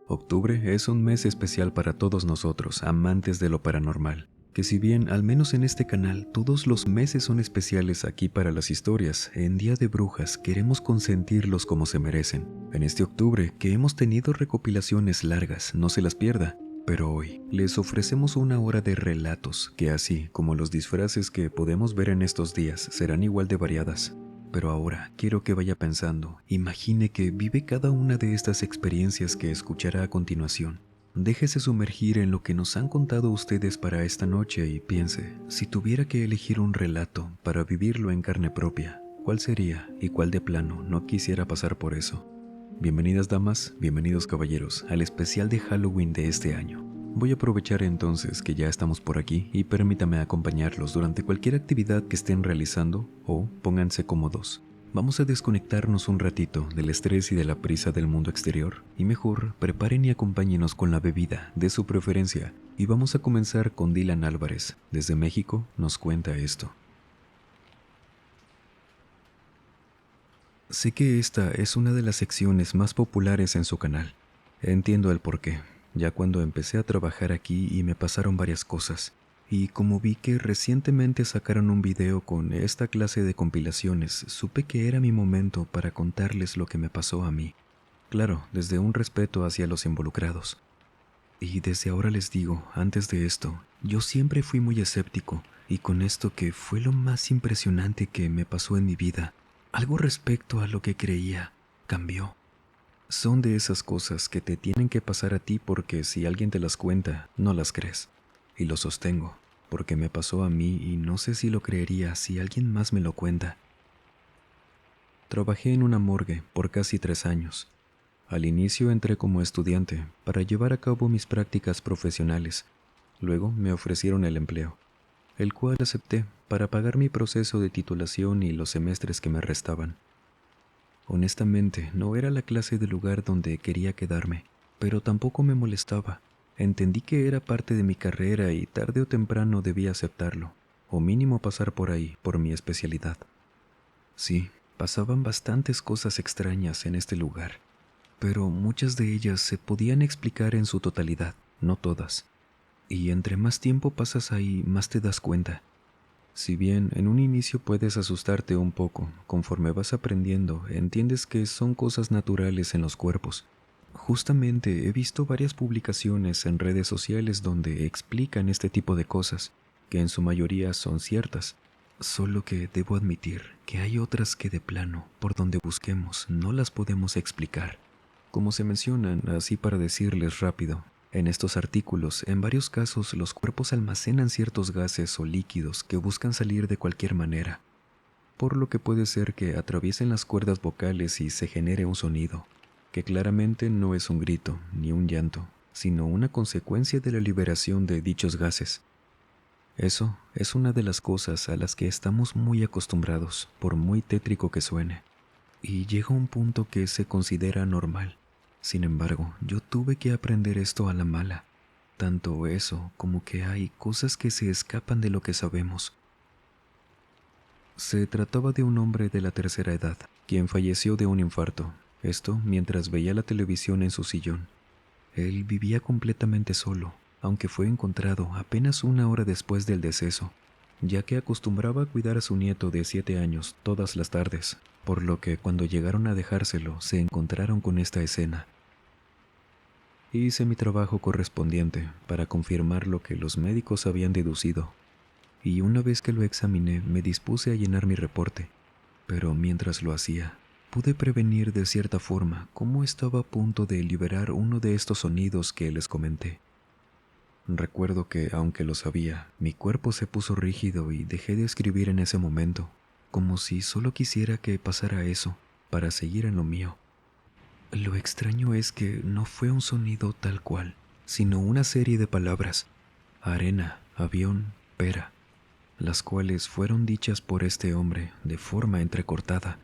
Octubre es un mes especial para todos nosotros, amantes de lo paranormal, que si bien al menos en este canal todos los meses son especiales aquí para las historias, en Día de Brujas queremos consentirlos como se merecen. En este octubre que hemos tenido recopilaciones largas, no se las pierda, pero hoy les ofrecemos una hora de relatos que así como los disfraces que podemos ver en estos días serán igual de variadas. Pero ahora quiero que vaya pensando, imagine que vive cada una de estas experiencias que escuchará a continuación. Déjese sumergir en lo que nos han contado ustedes para esta noche y piense, si tuviera que elegir un relato para vivirlo en carne propia, ¿cuál sería y cuál de plano no quisiera pasar por eso? Bienvenidas damas, bienvenidos caballeros al especial de Halloween de este año. Voy a aprovechar entonces que ya estamos por aquí y permítame acompañarlos durante cualquier actividad que estén realizando o pónganse cómodos. Vamos a desconectarnos un ratito del estrés y de la prisa del mundo exterior y mejor preparen y acompáñenos con la bebida de su preferencia y vamos a comenzar con Dylan Álvarez. Desde México nos cuenta esto. Sé que esta es una de las secciones más populares en su canal. Entiendo el porqué, ya cuando empecé a trabajar aquí y me pasaron varias cosas. Y como vi que recientemente sacaron un video con esta clase de compilaciones, supe que era mi momento para contarles lo que me pasó a mí. Claro, desde un respeto hacia los involucrados. Y desde ahora les digo, antes de esto, yo siempre fui muy escéptico, y con esto que fue lo más impresionante que me pasó en mi vida, algo respecto a lo que creía cambió. Son de esas cosas que te tienen que pasar a ti porque si alguien te las cuenta, no las crees. Y lo sostengo, porque me pasó a mí y no sé si lo creería si alguien más me lo cuenta. Trabajé en una morgue por casi 3 años. Al inicio entré como estudiante para llevar a cabo mis prácticas profesionales. Luego me ofrecieron el empleo, el cual acepté para pagar mi proceso de titulación y los semestres que me restaban. Honestamente, no era la clase de lugar donde quería quedarme, pero tampoco me molestaba. Entendí que era parte de mi carrera y tarde o temprano debía aceptarlo, o mínimo pasar por ahí, por mi especialidad. Sí, pasaban bastantes cosas extrañas en este lugar, pero muchas de ellas se podían explicar en su totalidad, no todas. Y entre más tiempo pasas ahí, más te das cuenta. Si bien en un inicio puedes asustarte un poco, conforme vas aprendiendo, entiendes que son cosas naturales en los cuerpos. Justamente he visto varias publicaciones en redes sociales donde explican este tipo de cosas, que en su mayoría son ciertas. Solo que debo admitir que hay otras que de plano, por donde busquemos, no las podemos explicar. Como se mencionan, así para decirles rápido, en estos artículos, en varios casos los cuerpos almacenan ciertos gases o líquidos que buscan salir de cualquier manera, por lo que puede ser que atraviesen las cuerdas vocales y se genere un sonido, que claramente no es un grito ni un llanto, sino una consecuencia de la liberación de dichos gases. Eso es una de las cosas a las que estamos muy acostumbrados, por muy tétrico que suene, y llega un punto que se considera normal. Sin embargo, yo tuve que aprender esto a la mala. Tanto eso como que hay cosas que se escapan de lo que sabemos. Se trataba de un hombre de la tercera edad, quien falleció de un infarto, esto mientras veía la televisión en su sillón. Él vivía completamente solo, aunque fue encontrado apenas una hora después del deceso, ya que acostumbraba a cuidar a su nieto de 7 años todas las tardes, por lo que cuando llegaron a dejárselo se encontraron con esta escena. Hice mi trabajo correspondiente para confirmar lo que los médicos habían deducido, y una vez que lo examiné me dispuse a llenar mi reporte, pero mientras lo hacía, pude prevenir de cierta forma cómo estaba a punto de liberar uno de estos sonidos que les comenté. Recuerdo que, aunque lo sabía, mi cuerpo se puso rígido y dejé de escribir en ese momento, como si solo quisiera que pasara eso para seguir en lo mío. Lo extraño es que no fue un sonido tal cual, sino una serie de palabras: arena, avión, pera, las cuales fueron dichas por este hombre de forma entrecortada.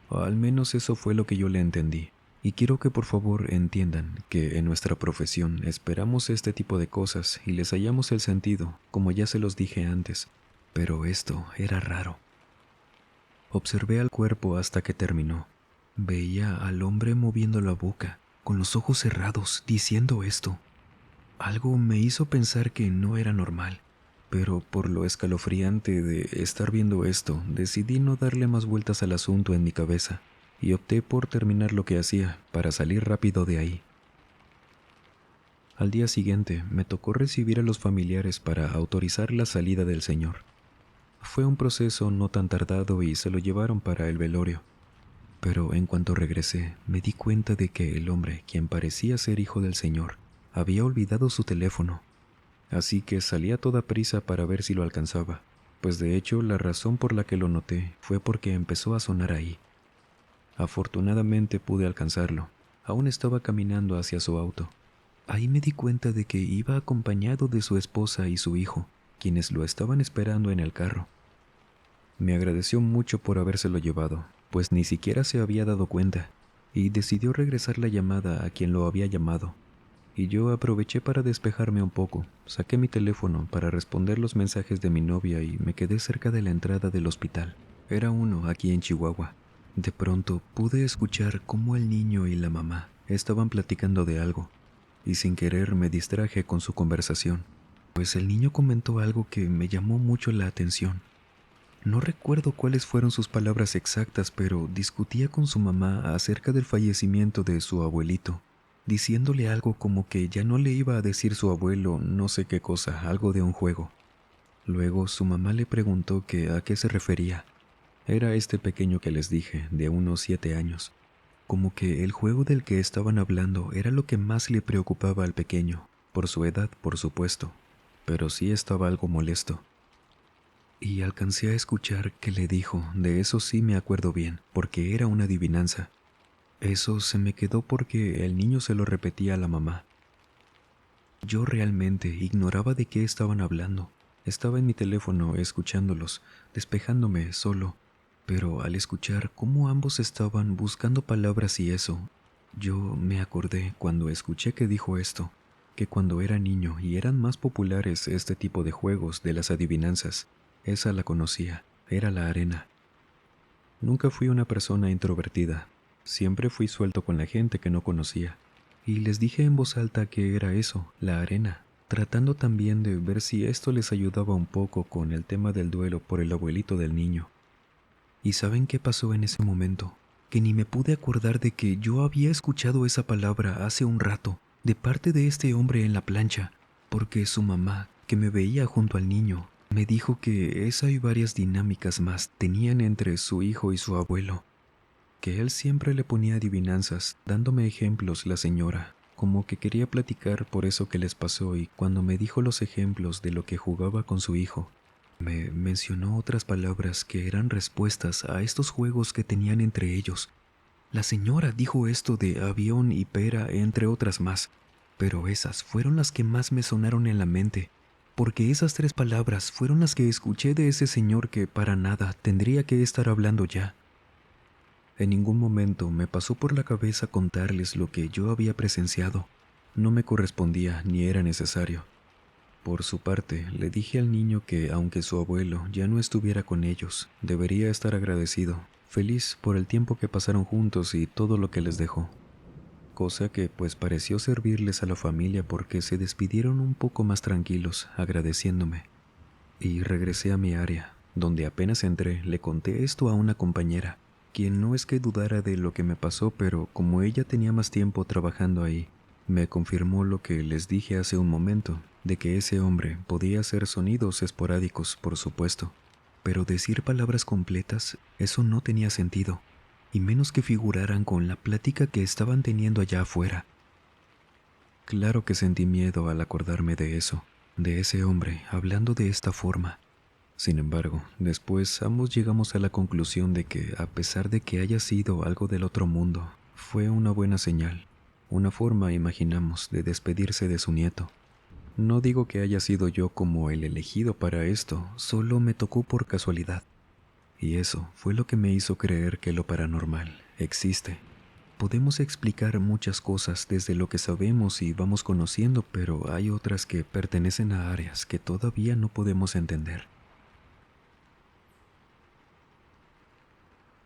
O al menos eso fue lo que yo le entendí. Y quiero que por favor entiendan que en nuestra profesión esperamos este tipo de cosas y les hallamos el sentido, como ya se los dije antes, pero esto era raro. Observé al cuerpo hasta que terminó. Veía al hombre moviendo la boca, con los ojos cerrados, diciendo esto. Algo me hizo pensar que no era normal, pero por lo escalofriante de estar viendo esto, decidí no darle más vueltas al asunto en mi cabeza y opté por terminar lo que hacía para salir rápido de ahí. Al día siguiente me tocó recibir a los familiares para autorizar la salida del señor. Fue un proceso no tan tardado y se lo llevaron para el velorio. Pero en cuanto regresé, me di cuenta de que el hombre, quien parecía ser hijo del señor, había olvidado su teléfono. Así que salí a toda prisa para ver si lo alcanzaba, pues de hecho la razón por la que lo noté fue porque empezó a sonar ahí. Afortunadamente pude alcanzarlo. Aún estaba caminando hacia su auto. Ahí me di cuenta de que iba acompañado de su esposa y su hijo, quienes lo estaban esperando en el carro. Me agradeció mucho por habérselo llevado, pues ni siquiera se había dado cuenta, y decidió regresar la llamada a quien lo había llamado. Y yo aproveché para despejarme un poco, saqué mi teléfono para responder los mensajes de mi novia y me quedé cerca de la entrada del hospital. Era uno aquí en Chihuahua. De pronto pude escuchar cómo el niño y la mamá estaban platicando de algo, y sin querer me distraje con su conversación, pues el niño comentó algo que me llamó mucho la atención. No recuerdo cuáles fueron sus palabras exactas, pero discutía con su mamá acerca del fallecimiento de su abuelito, diciéndole algo como que ya no le iba a decir su abuelo no sé qué cosa, algo de un juego. Luego su mamá le preguntó que a qué se refería. Era este pequeño que les dije, de unos 7 años. Como que el juego del que estaban hablando era lo que más le preocupaba al pequeño, por su edad, por supuesto, pero sí estaba algo molesto. Y alcancé a escuchar que le dijo, de eso sí me acuerdo bien, porque era una adivinanza. Eso se me quedó porque el niño se lo repetía a la mamá. Yo realmente ignoraba de qué estaban hablando. Estaba en mi teléfono escuchándolos, despejándome solo, pero al escuchar cómo ambos estaban buscando palabras y eso, yo me acordé cuando escuché que dijo esto, que cuando era niño y eran más populares este tipo de juegos de las adivinanzas, esa la conocía, era la arena. Nunca fui una persona introvertida, siempre fui suelto con la gente que no conocía, y les dije en voz alta que era eso, la arena, tratando también de ver si esto les ayudaba un poco con el tema del duelo por el abuelito del niño. ¿Y saben qué pasó en ese momento? Que ni me pude acordar de que yo había escuchado esa palabra hace un rato, de parte de este hombre en la plancha, porque su mamá, que me veía junto al niño, me dijo que esa y varias dinámicas más tenían entre su hijo y su abuelo, que él siempre le ponía adivinanzas, dándome ejemplos la señora, como que quería platicar por eso que les pasó, y cuando me dijo los ejemplos de lo que jugaba con su hijo, me mencionó otras palabras que eran respuestas a estos juegos que tenían entre ellos. La señora dijo esto de avión y pera, entre otras más, pero esas fueron las que más me sonaron en la mente, porque esas 3 palabras fueron las que escuché de ese señor que para nada tendría que estar hablando ya. En ningún momento me pasó por la cabeza contarles lo que yo había presenciado. No me correspondía ni era necesario. Por su parte, le dije al niño que, aunque su abuelo ya no estuviera con ellos, debería estar agradecido, feliz por el tiempo que pasaron juntos y todo lo que les dejó. Cosa que pues pareció servirles a la familia porque se despidieron un poco más tranquilos, agradeciéndome. Y regresé a mi área, donde apenas entré, le conté esto a una compañera, quien no es que dudara de lo que me pasó, pero como ella tenía más tiempo trabajando ahí, me confirmó lo que les dije hace un momento, de que ese hombre podía hacer sonidos esporádicos, por supuesto, pero decir palabras completas, eso no tenía sentido, y menos que figuraran con la plática que estaban teniendo allá afuera. Claro que sentí miedo al acordarme de eso, de ese hombre hablando de esta forma. Sin embargo, después ambos llegamos a la conclusión de que, a pesar de que haya sido algo del otro mundo, fue una buena señal, una forma, imaginamos, de despedirse de su nieto. No digo que haya sido yo como el elegido para esto, solo me tocó por casualidad. Y eso fue lo que me hizo creer que lo paranormal existe. Podemos explicar muchas cosas desde lo que sabemos y vamos conociendo, pero hay otras que pertenecen a áreas que todavía no podemos entender.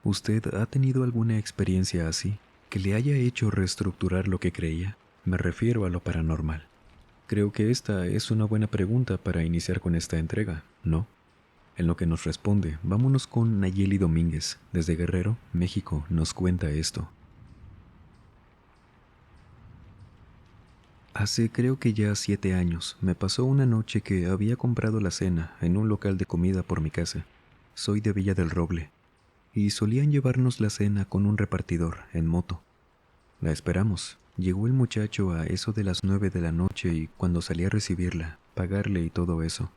¿Usted ha tenido alguna experiencia así, que le haya hecho reestructurar lo que creía. Me refiero a lo paranormal. Creo que esta es una buena pregunta para iniciar con esta entrega, ¿no? En lo que nos responde, vámonos con Nayeli Domínguez, desde Guerrero, México, nos cuenta esto. Hace creo que ya 7 años, me pasó una noche que había comprado la cena en un local de comida por mi casa. Soy de Villa del Roble, y solían llevarnos la cena con un repartidor en moto. La esperamos. Llegó el muchacho a eso de las 9 de la noche y cuando salí a recibirla, pagarle y todo eso.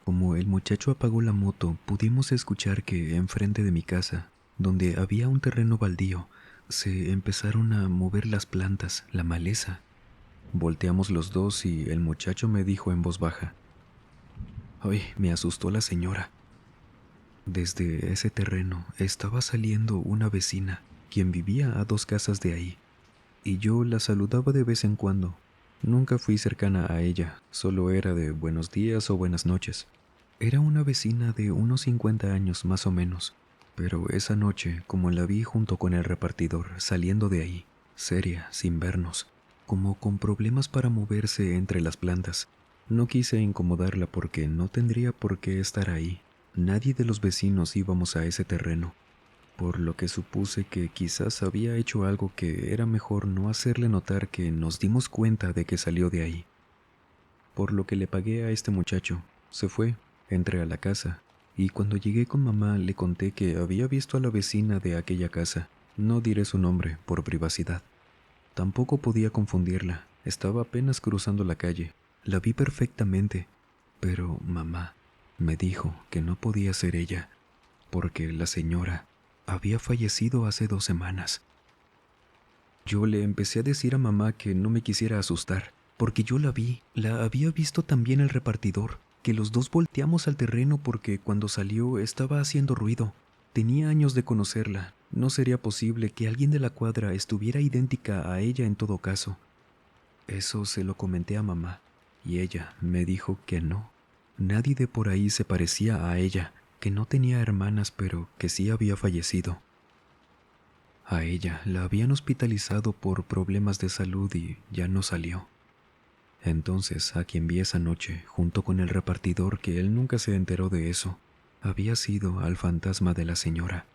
Como el muchacho apagó la moto, pudimos escuchar que enfrente de mi casa, donde había un terreno baldío, se empezaron a mover las plantas, la maleza. Volteamos los dos y el muchacho me dijo en voz baja: «Ay, me asustó la señora». Desde ese terreno estaba saliendo una vecina, quien vivía a 2 casas de ahí, y yo la saludaba de vez en cuando. Nunca fui cercana a ella, solo era de buenos días o buenas noches. Era una vecina de unos 50 años más o menos, pero esa noche, como la vi junto con el repartidor saliendo de ahí, seria, sin vernos, como con problemas para moverse entre las plantas, no quise incomodarla porque no tendría por qué estar ahí. Nadie de los vecinos íbamos a ese terreno, por lo que supuse que quizás había hecho algo que era mejor no hacerle notar que nos dimos cuenta de que salió de ahí. Por lo que le pagué a este muchacho, se fue, entré a la casa, y cuando llegué con mamá le conté que había visto a la vecina de aquella casa. No diré su nombre, por privacidad. Tampoco podía confundirla, estaba apenas cruzando la calle. La vi perfectamente, pero mamá me dijo que no podía ser ella, porque la señora había fallecido hace 2 semanas. Yo le empecé a decir a mamá que no me quisiera asustar, porque yo la vi, la había visto también el repartidor, que los dos volteamos al terreno porque cuando salió estaba haciendo ruido. Tenía años de conocerla, no sería posible que alguien de la cuadra estuviera idéntica a ella en todo caso. Eso se lo comenté a mamá, y ella me dijo que no. Nadie de por ahí se parecía a ella, que no tenía hermanas pero que sí había fallecido. A ella la habían hospitalizado por problemas de salud y ya no salió. Entonces, a quien vi esa noche, junto con el repartidor, que él nunca se enteró de eso, había sido al fantasma de la señora.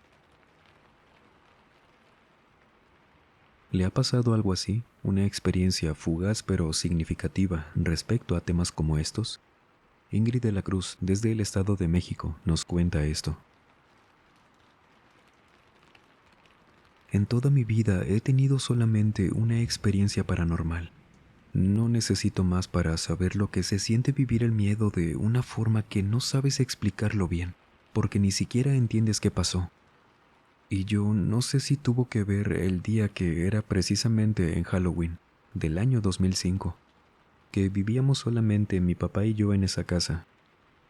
¿Le ha pasado algo así? ¿Una experiencia fugaz pero significativa respecto a temas como estos? Ingrid de la Cruz, desde el Estado de México, nos cuenta esto. En toda mi vida he tenido solamente una experiencia paranormal. No necesito más para saber lo que se siente vivir el miedo de una forma que no sabes explicarlo bien, porque ni siquiera entiendes qué pasó. Y yo no sé si tuvo que ver el día que era precisamente en Halloween, del año 2005, que vivíamos solamente mi papá y yo en esa casa.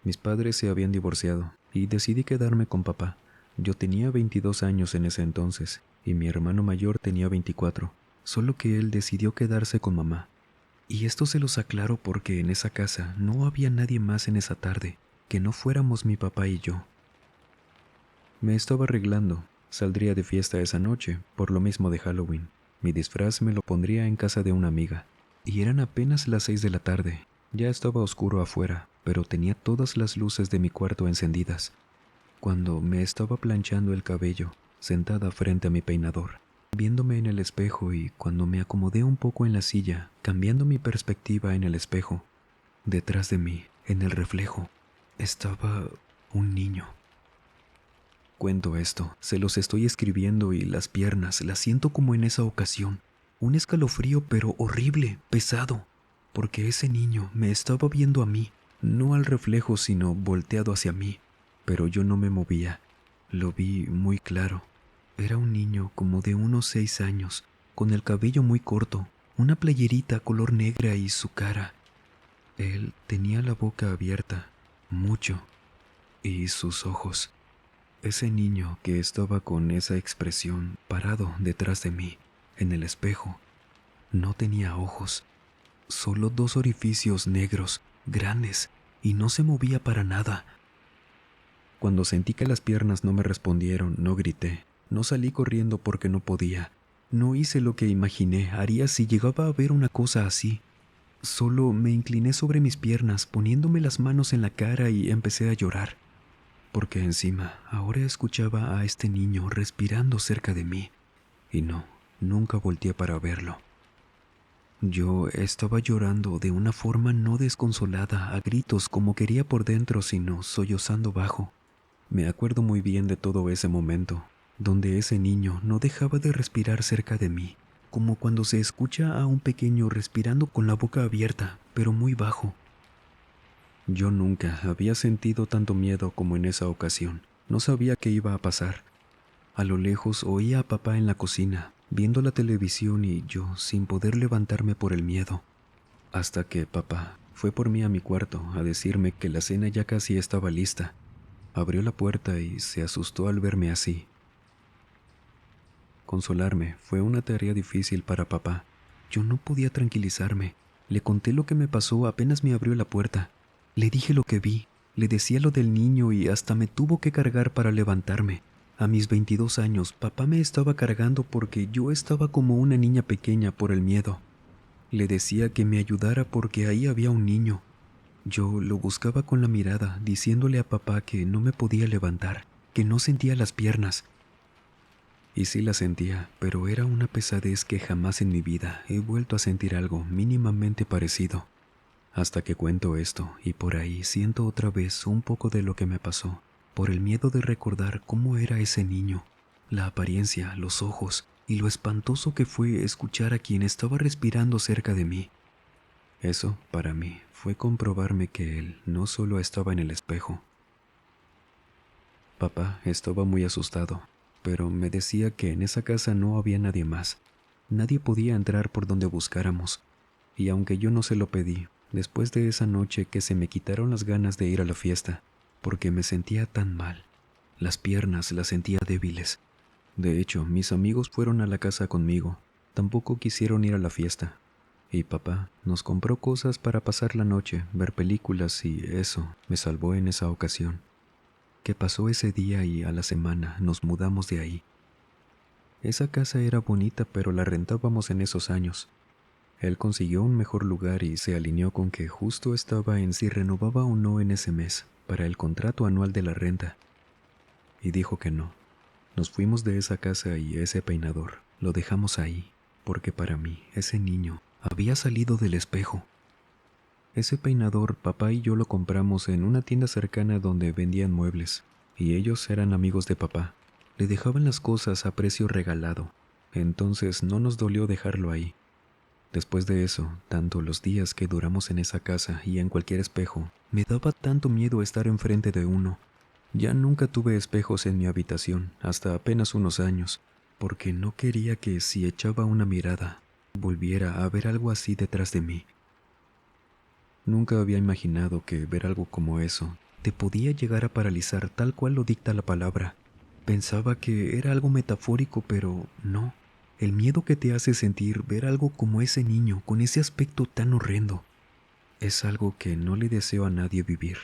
Mis padres se habían divorciado y decidí quedarme con papá. Yo tenía 22 años en ese entonces y mi hermano mayor tenía 24, solo que él decidió quedarse con mamá. Y esto se los aclaro porque en esa casa no había nadie más en esa tarde, que no fuéramos mi papá y yo. Me estaba arreglando, saldría de fiesta esa noche, por lo mismo de Halloween. Mi disfraz me lo pondría en casa de una amiga, y eran apenas las 6 de la tarde. Ya estaba oscuro afuera, pero tenía todas las luces de mi cuarto encendidas. Cuando me estaba planchando el cabello, sentada frente a mi peinador, viéndome en el espejo y cuando me acomodé un poco en la silla, cambiando mi perspectiva en el espejo, detrás de mí, en el reflejo, estaba un niño. Cuento esto, se los estoy escribiendo y las piernas las siento como en esa ocasión. Un escalofrío pero horrible, pesado, porque ese niño me estaba viendo a mí, no al reflejo sino volteado hacia mí, pero yo no me movía. Lo vi muy claro. Era un niño como de unos 6 años, con el cabello muy corto, una playerita color negra y su cara. Él tenía la boca abierta, mucho, y sus ojos. Ese niño que estaba con esa expresión parado detrás de mí, en el espejo, no tenía ojos, solo 2 orificios negros, grandes, y no se movía para nada. Cuando sentí que las piernas no me respondieron, no grité, no salí corriendo porque no podía. No hice lo que imaginé haría si llegaba a ver una cosa así. Solo me incliné sobre mis piernas, poniéndome las manos en la cara y empecé a llorar, porque encima ahora escuchaba a este niño respirando cerca de mí. Y no, nunca volteé para verlo. Yo estaba llorando de una forma no desconsolada, a gritos como quería por dentro, sino sollozando bajo. Me acuerdo muy bien de todo ese momento, donde ese niño no dejaba de respirar cerca de mí, como cuando se escucha a un pequeño respirando con la boca abierta, pero muy bajo. Yo nunca había sentido tanto miedo como en esa ocasión. No sabía qué iba a pasar. A lo lejos oía a papá en la cocina, viendo la televisión y yo sin poder levantarme por el miedo. Hasta que papá fue por mí a mi cuarto a decirme que la cena ya casi estaba lista. Abrió la puerta y se asustó al verme así. Consolarme fue una tarea difícil para papá. Yo no podía tranquilizarme. Le conté lo que me pasó apenas me abrió la puerta. Le dije lo que vi, le decía lo del niño y hasta me tuvo que cargar para levantarme. A mis 22 años, papá me estaba cargando porque yo estaba como una niña pequeña por el miedo. Le decía que me ayudara porque ahí había un niño. Yo lo buscaba con la mirada, diciéndole a papá que no me podía levantar, que no sentía las piernas. Y sí la sentía, pero era una pesadez que jamás en mi vida he vuelto a sentir algo mínimamente parecido. Hasta que cuento esto y por ahí siento otra vez un poco de lo que me pasó, por el miedo de recordar cómo era ese niño, la apariencia, los ojos y lo espantoso que fue escuchar a quien estaba respirando cerca de mí. Eso, para mí, fue comprobarme que él no solo estaba en el espejo. Papá estaba muy asustado, pero me decía que en esa casa no había nadie más. Nadie podía entrar por donde buscáramos. Y aunque yo no se lo pedí, después de esa noche que se me quitaron las ganas de ir a la fiesta, porque me sentía tan mal. Las piernas las sentía débiles. De hecho, mis amigos fueron a la casa conmigo. Tampoco quisieron ir a la fiesta. Y papá nos compró cosas para pasar la noche, ver películas y eso me salvó en esa ocasión. Que pasó ese día y a la semana nos mudamos de ahí. Esa casa era bonita, pero la rentábamos en esos años. Él consiguió un mejor lugar y se alineó con que justo estaba en si renovaba o no en ese mes para el contrato anual de la renta. Y dijo que no. Nos fuimos de esa casa y ese peinador lo dejamos ahí, porque para mí ese niño había salido del espejo. Ese peinador papá y yo lo compramos en una tienda cercana donde vendían muebles, y ellos eran amigos de papá. Le dejaban las cosas a precio regalado, entonces no nos dolió dejarlo ahí. Después de eso, tanto los días que duramos en esa casa y en cualquier espejo, me daba tanto miedo estar enfrente de uno. Ya nunca tuve espejos en mi habitación, hasta apenas unos años, porque no quería que si echaba una mirada, volviera a ver algo así detrás de mí. Nunca había imaginado que ver algo como eso te podía llegar a paralizar tal cual lo dicta la palabra. Pensaba que era algo metafórico, pero no. El miedo que te hace sentir ver algo como ese niño con ese aspecto tan horrendo es algo que no le deseo a nadie vivir.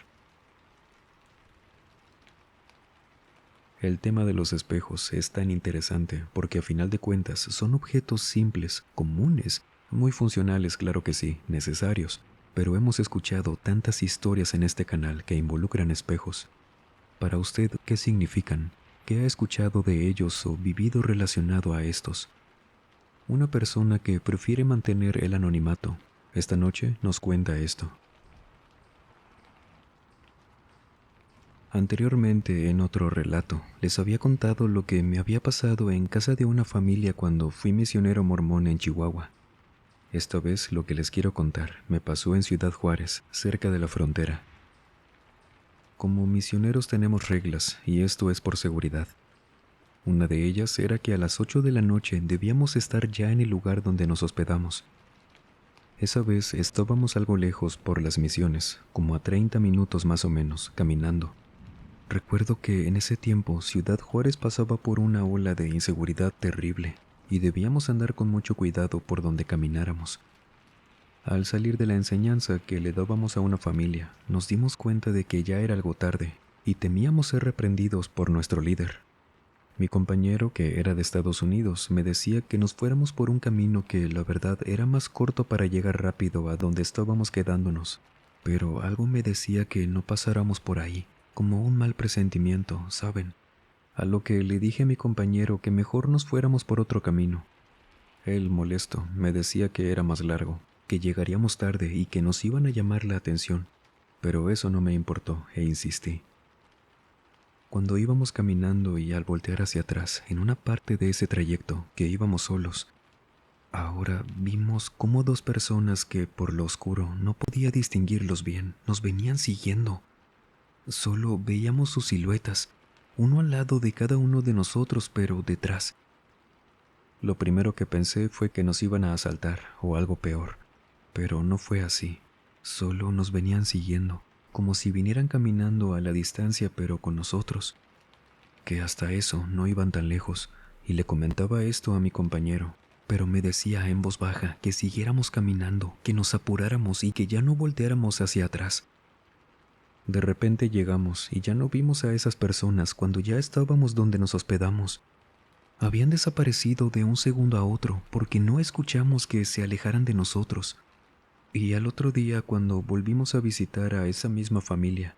El tema de los espejos es tan interesante porque a final de cuentas son objetos simples, comunes, muy funcionales, claro que sí, necesarios, pero hemos escuchado tantas historias en este canal que involucran espejos. Para usted, ¿qué significan? ¿Qué ha escuchado de ellos o vivido relacionado a estos? Una persona que prefiere mantener el anonimato, esta noche nos cuenta esto. Anteriormente, en otro relato, les había contado lo que me había pasado en casa de una familia cuando fui misionero mormón en Chihuahua. Esta vez lo que les quiero contar me pasó en Ciudad Juárez, cerca de la frontera. Como misioneros tenemos reglas, y esto es por seguridad. Una de ellas era que a las 8 de la noche debíamos estar ya en el lugar donde nos hospedamos. Esa vez estábamos algo lejos por las misiones, como a 30 minutos más o menos, caminando. Recuerdo que en ese tiempo Ciudad Juárez pasaba por una ola de inseguridad terrible y debíamos andar con mucho cuidado por donde camináramos. Al salir de la enseñanza que le dábamos a una familia, nos dimos cuenta de que ya era algo tarde y temíamos ser reprendidos por nuestro líder. Mi compañero, que era de Estados Unidos, me decía que nos fuéramos por un camino que, la verdad, era más corto para llegar rápido a donde estábamos quedándonos. Pero algo me decía que no pasáramos por ahí, como un mal presentimiento, ¿saben? A lo que le dije a mi compañero que mejor nos fuéramos por otro camino. Él, molesto, me decía que era más largo, que llegaríamos tarde y que nos iban a llamar la atención, pero eso no me importó e insistí. Cuando íbamos caminando y al voltear hacia atrás, en una parte de ese trayecto que íbamos solos, ahora vimos cómo dos personas que por lo oscuro no podía distinguirlos bien nos venían siguiendo. Solo veíamos sus siluetas, uno al lado de cada uno de nosotros, pero detrás. Lo primero que pensé fue que nos iban a asaltar o algo peor, pero no fue así. Solo nos venían siguiendo, como si vinieran caminando a la distancia pero con nosotros. Que hasta eso no iban tan lejos, y le comentaba esto a mi compañero, pero me decía en voz baja que siguiéramos caminando, que nos apuráramos y que ya no volteáramos hacia atrás. De repente llegamos y ya no vimos a esas personas cuando ya estábamos donde nos hospedamos. Habían desaparecido de un segundo a otro porque no escuchamos que se alejaran de nosotros. Y al otro día, cuando volvimos a visitar a esa misma familia,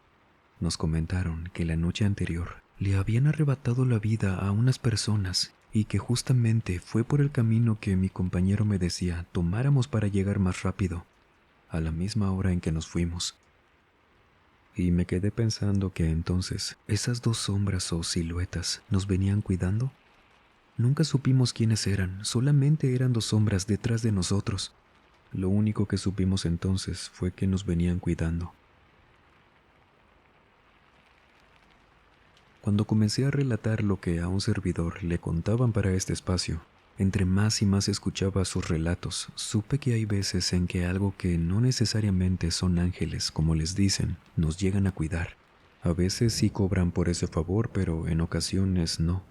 nos comentaron que la noche anterior le habían arrebatado la vida a unas personas y que justamente fue por el camino que mi compañero me decía tomáramos para llegar más rápido, a la misma hora en que nos fuimos. Y me quedé pensando que entonces esas dos sombras o siluetas nos venían cuidando. Nunca supimos quiénes eran, solamente eran dos sombras detrás de nosotros. Lo único que supimos entonces fue que nos venían cuidando. Cuando comencé a relatar lo que a un servidor le contaban para este espacio, entre más y más escuchaba sus relatos, supe que hay veces en que algo que no necesariamente son ángeles, como les dicen, nos llegan a cuidar. A veces sí cobran por ese favor, pero en ocasiones no.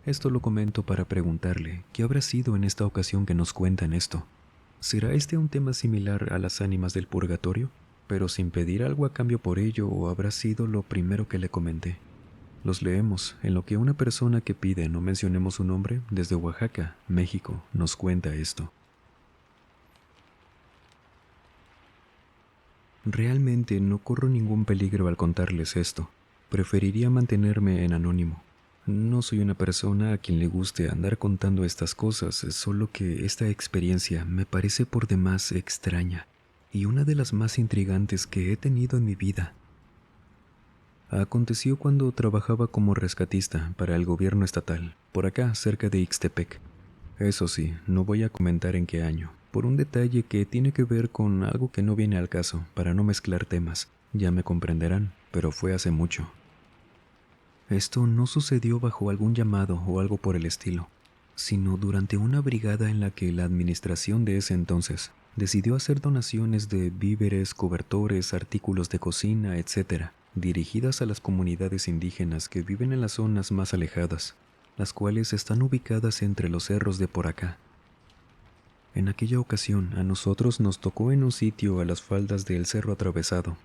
Esto lo comento para preguntarle, ¿qué habrá sido en esta ocasión que nos cuentan esto? ¿Será este un tema similar a las ánimas del purgatorio, pero sin pedir algo a cambio por ello, o habrá sido lo primero que le comenté? Los leemos en lo que una persona que pide no mencionemos su nombre desde Oaxaca, México, nos cuenta esto. Realmente no corro ningún peligro al contarles esto. Preferiría mantenerme en anónimo. No soy una persona a quien le guste andar contando estas cosas, solo que esta experiencia me parece por demás extraña y una de las más intrigantes que he tenido en mi vida. Aconteció cuando trabajaba como rescatista para el gobierno estatal, por acá cerca de Ixtepec. Eso sí, no voy a comentar en qué año, por un detalle que tiene que ver con algo que no viene al caso, para no mezclar temas. Ya me comprenderán, pero fue hace mucho. Esto no sucedió bajo algún llamado o algo por el estilo, sino durante una brigada en la que la administración de ese entonces decidió hacer donaciones de víveres, cobertores, artículos de cocina, etc., dirigidas a las comunidades indígenas que viven en las zonas más alejadas, las cuales están ubicadas entre los cerros de por acá. En aquella ocasión a nosotros nos tocó en un sitio a las faldas del Cerro Atravesado.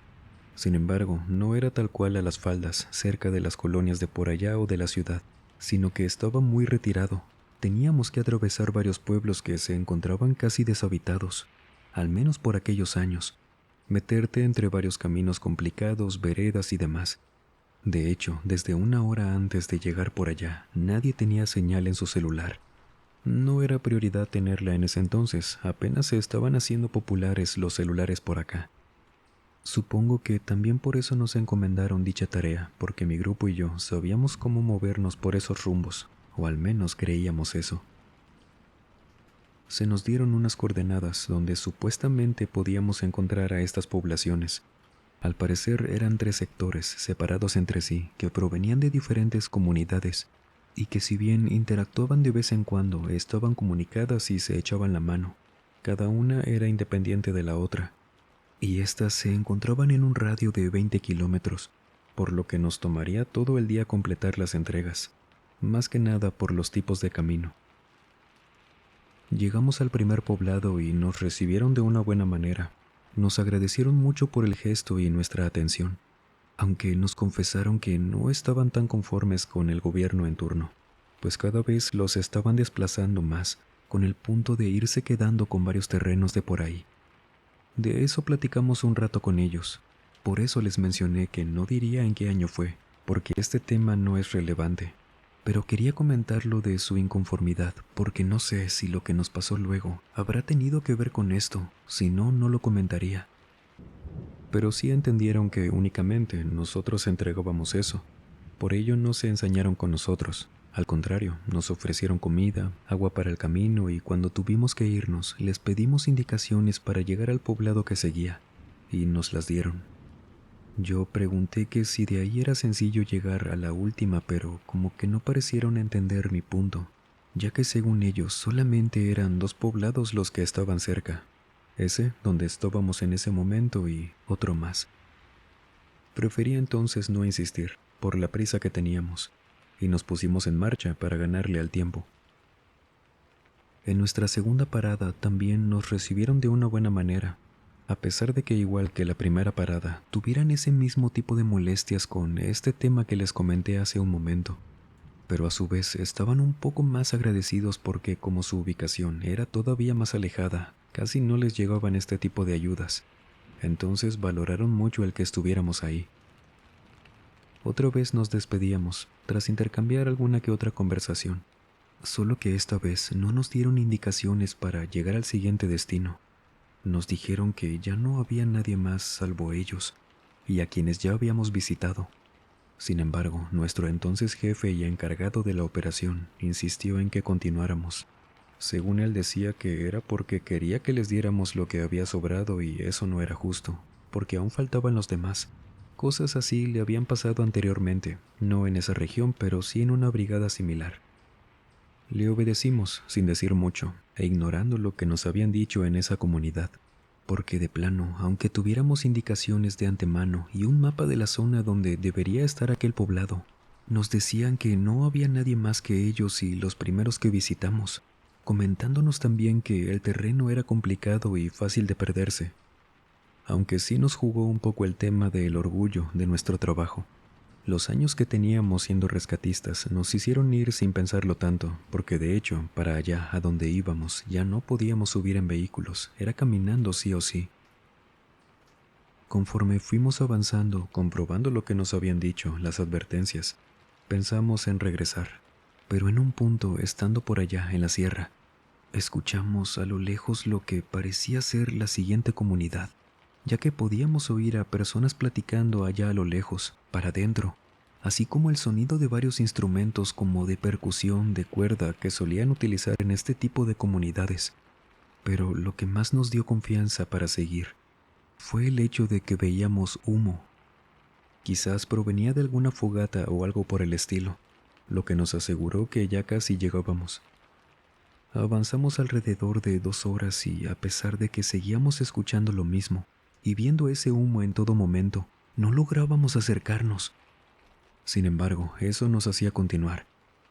Sin embargo, no era tal cual a las faldas, cerca de las colonias de por allá o de la ciudad, sino que estaba muy retirado. Teníamos que atravesar varios pueblos que se encontraban casi deshabitados, al menos por aquellos años. Meterte entre varios caminos complicados, veredas y demás. De hecho, desde una hora antes de llegar por allá, nadie tenía señal en su celular. No era prioridad tenerla en ese entonces, apenas se estaban haciendo populares los celulares por acá. Supongo que también por eso nos encomendaron dicha tarea, porque mi grupo y yo sabíamos cómo movernos por esos rumbos, o al menos creíamos eso. Se nos dieron unas coordenadas donde supuestamente podíamos encontrar a estas poblaciones. Al parecer eran 3 sectores separados entre sí que provenían de diferentes comunidades y que si bien interactuaban de vez en cuando, estaban comunicadas y se echaban la mano. Cada una era independiente de la otra, y éstas se encontraban en un radio de 20 kilómetros, por lo que nos tomaría todo el día completar las entregas, más que nada por los tipos de camino. Llegamos al primer poblado y nos recibieron de una buena manera. Nos agradecieron mucho por el gesto y nuestra atención, aunque nos confesaron que no estaban tan conformes con el gobierno en turno. pues cada vez los estaban desplazando más, con el punto de irse quedando con varios terrenos de por ahí. De eso platicamos un rato con ellos. Por eso les mencioné que no diría en qué año fue, porque este tema no es relevante. Pero quería comentar lo de su inconformidad, porque no sé si lo que nos pasó luego habrá tenido que ver con esto, si no, no lo comentaría. Pero sí entendieron que únicamente nosotros entregábamos eso. Por ello no se ensañaron con nosotros. Al contrario, nos ofrecieron comida, agua para el camino y cuando tuvimos que irnos, les pedimos indicaciones para llegar al poblado que seguía, y nos las dieron. Yo pregunté que si de ahí era sencillo llegar a la última, pero como que no parecieron entender mi punto, ya que según ellos solamente eran 2 poblados los que estaban cerca, ese donde estábamos en ese momento y otro más. Preferí entonces no insistir, por la prisa que teníamos, y nos pusimos en marcha para ganarle al tiempo. En nuestra segunda parada también nos recibieron de una buena manera, a pesar de que igual que la primera parada, tuvieran ese mismo tipo de molestias con este tema que les comenté hace un momento. Pero a su vez estaban un poco más agradecidos porque como su ubicación era todavía más alejada, casi no les llegaban este tipo de ayudas. Entonces valoraron mucho el que estuviéramos ahí. Otra vez nos despedíamos, tras intercambiar alguna que otra conversación. Solo que esta vez no nos dieron indicaciones para llegar al siguiente destino. Nos dijeron que ya no había nadie más salvo ellos, y a quienes ya habíamos visitado. Sin embargo, nuestro entonces jefe y encargado de la operación insistió en que continuáramos. Según él decía que era porque quería que les diéramos lo que había sobrado y eso no era justo, porque aún faltaban los demás. Cosas así le habían pasado anteriormente, no en esa región, pero sí en una brigada similar. Le obedecimos sin decir mucho e ignorando lo que nos habían dicho en esa comunidad, porque de plano, aunque tuviéramos indicaciones de antemano y un mapa de la zona donde debería estar aquel poblado, nos decían que no había nadie más que ellos y los primeros que visitamos, comentándonos también que el terreno era complicado y fácil de perderse, aunque sí nos jugó un poco el tema del orgullo de nuestro trabajo. Los años que teníamos siendo rescatistas nos hicieron ir sin pensarlo tanto, porque de hecho, para allá a donde íbamos ya no podíamos subir en vehículos, era caminando sí o sí. Conforme fuimos avanzando, comprobando lo que nos habían dicho, las advertencias, pensamos en regresar, pero en un punto, estando por allá en la sierra, escuchamos a lo lejos lo que parecía ser la siguiente comunidad, ya que podíamos oír a personas platicando allá a lo lejos, para adentro, así como el sonido de varios instrumentos como de percusión de cuerda que solían utilizar en este tipo de comunidades. Pero lo que más nos dio confianza para seguir fue el hecho de que veíamos humo. Quizás provenía de alguna fogata o algo por el estilo, lo que nos aseguró que ya casi llegábamos. Avanzamos alrededor de 2 horas y a pesar de que seguíamos escuchando lo mismo y viendo ese humo en todo momento, no lográbamos acercarnos. Sin embargo, eso nos hacía continuar.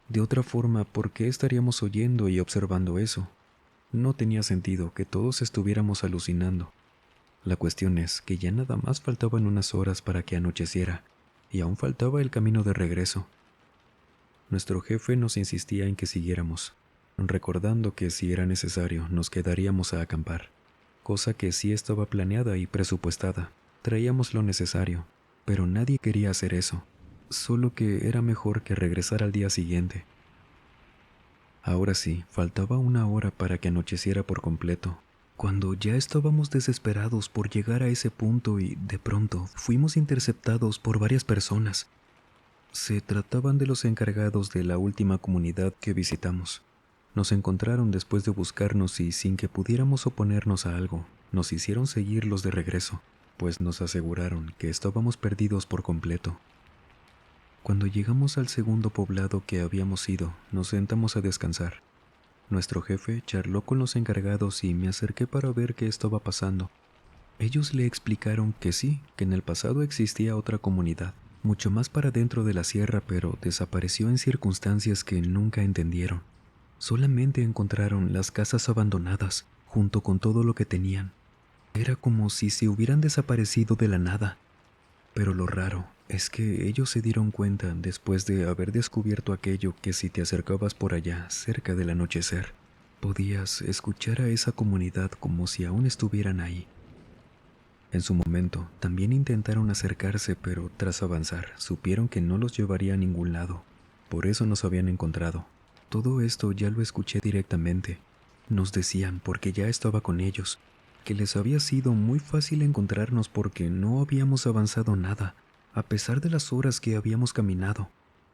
De otra forma, ¿por qué estaríamos oyendo y observando eso? No tenía sentido que todos estuviéramos alucinando. La cuestión es que ya nada más faltaban unas horas para que anocheciera, y aún faltaba el camino de regreso. Nuestro jefe nos insistía en que siguiéramos, recordando que si era necesario nos quedaríamos a acampar, cosa que sí estaba planeada y presupuestada. Traíamos lo necesario, pero nadie quería hacer eso, solo que era mejor que regresar al día siguiente. Ahora sí, faltaba 1 hora para que anocheciera por completo, cuando ya estábamos desesperados por llegar a ese punto y, de pronto, fuimos interceptados por varias personas. Se trataban de los encargados de la última comunidad que visitamos. Nos encontraron después de buscarnos y sin que pudiéramos oponernos a algo, nos hicieron seguirlos de regreso, pues nos aseguraron que estábamos perdidos por completo. Cuando llegamos al segundo poblado que habíamos ido, nos sentamos a descansar. Nuestro jefe charló con los encargados y me acerqué para ver qué estaba pasando. Ellos le explicaron que sí, que en el pasado existía otra comunidad, mucho más para dentro de la sierra, pero desapareció en circunstancias que nunca entendieron. Solamente encontraron las casas abandonadas, junto con todo lo que tenían. Era como si se hubieran desaparecido de la nada. Pero lo raro Es que ellos se dieron cuenta después de haber descubierto aquello que si te acercabas por allá cerca del anochecer, podías escuchar a esa comunidad como si aún estuvieran ahí. En su momento, también intentaron acercarse, pero tras avanzar, supieron que no los llevaría a ningún lado. Por eso nos habían encontrado. Todo esto ya lo escuché directamente. Nos decían, porque ya estaba con ellos, que les había sido muy fácil encontrarnos porque no habíamos avanzado nada, a pesar de las horas que habíamos caminado.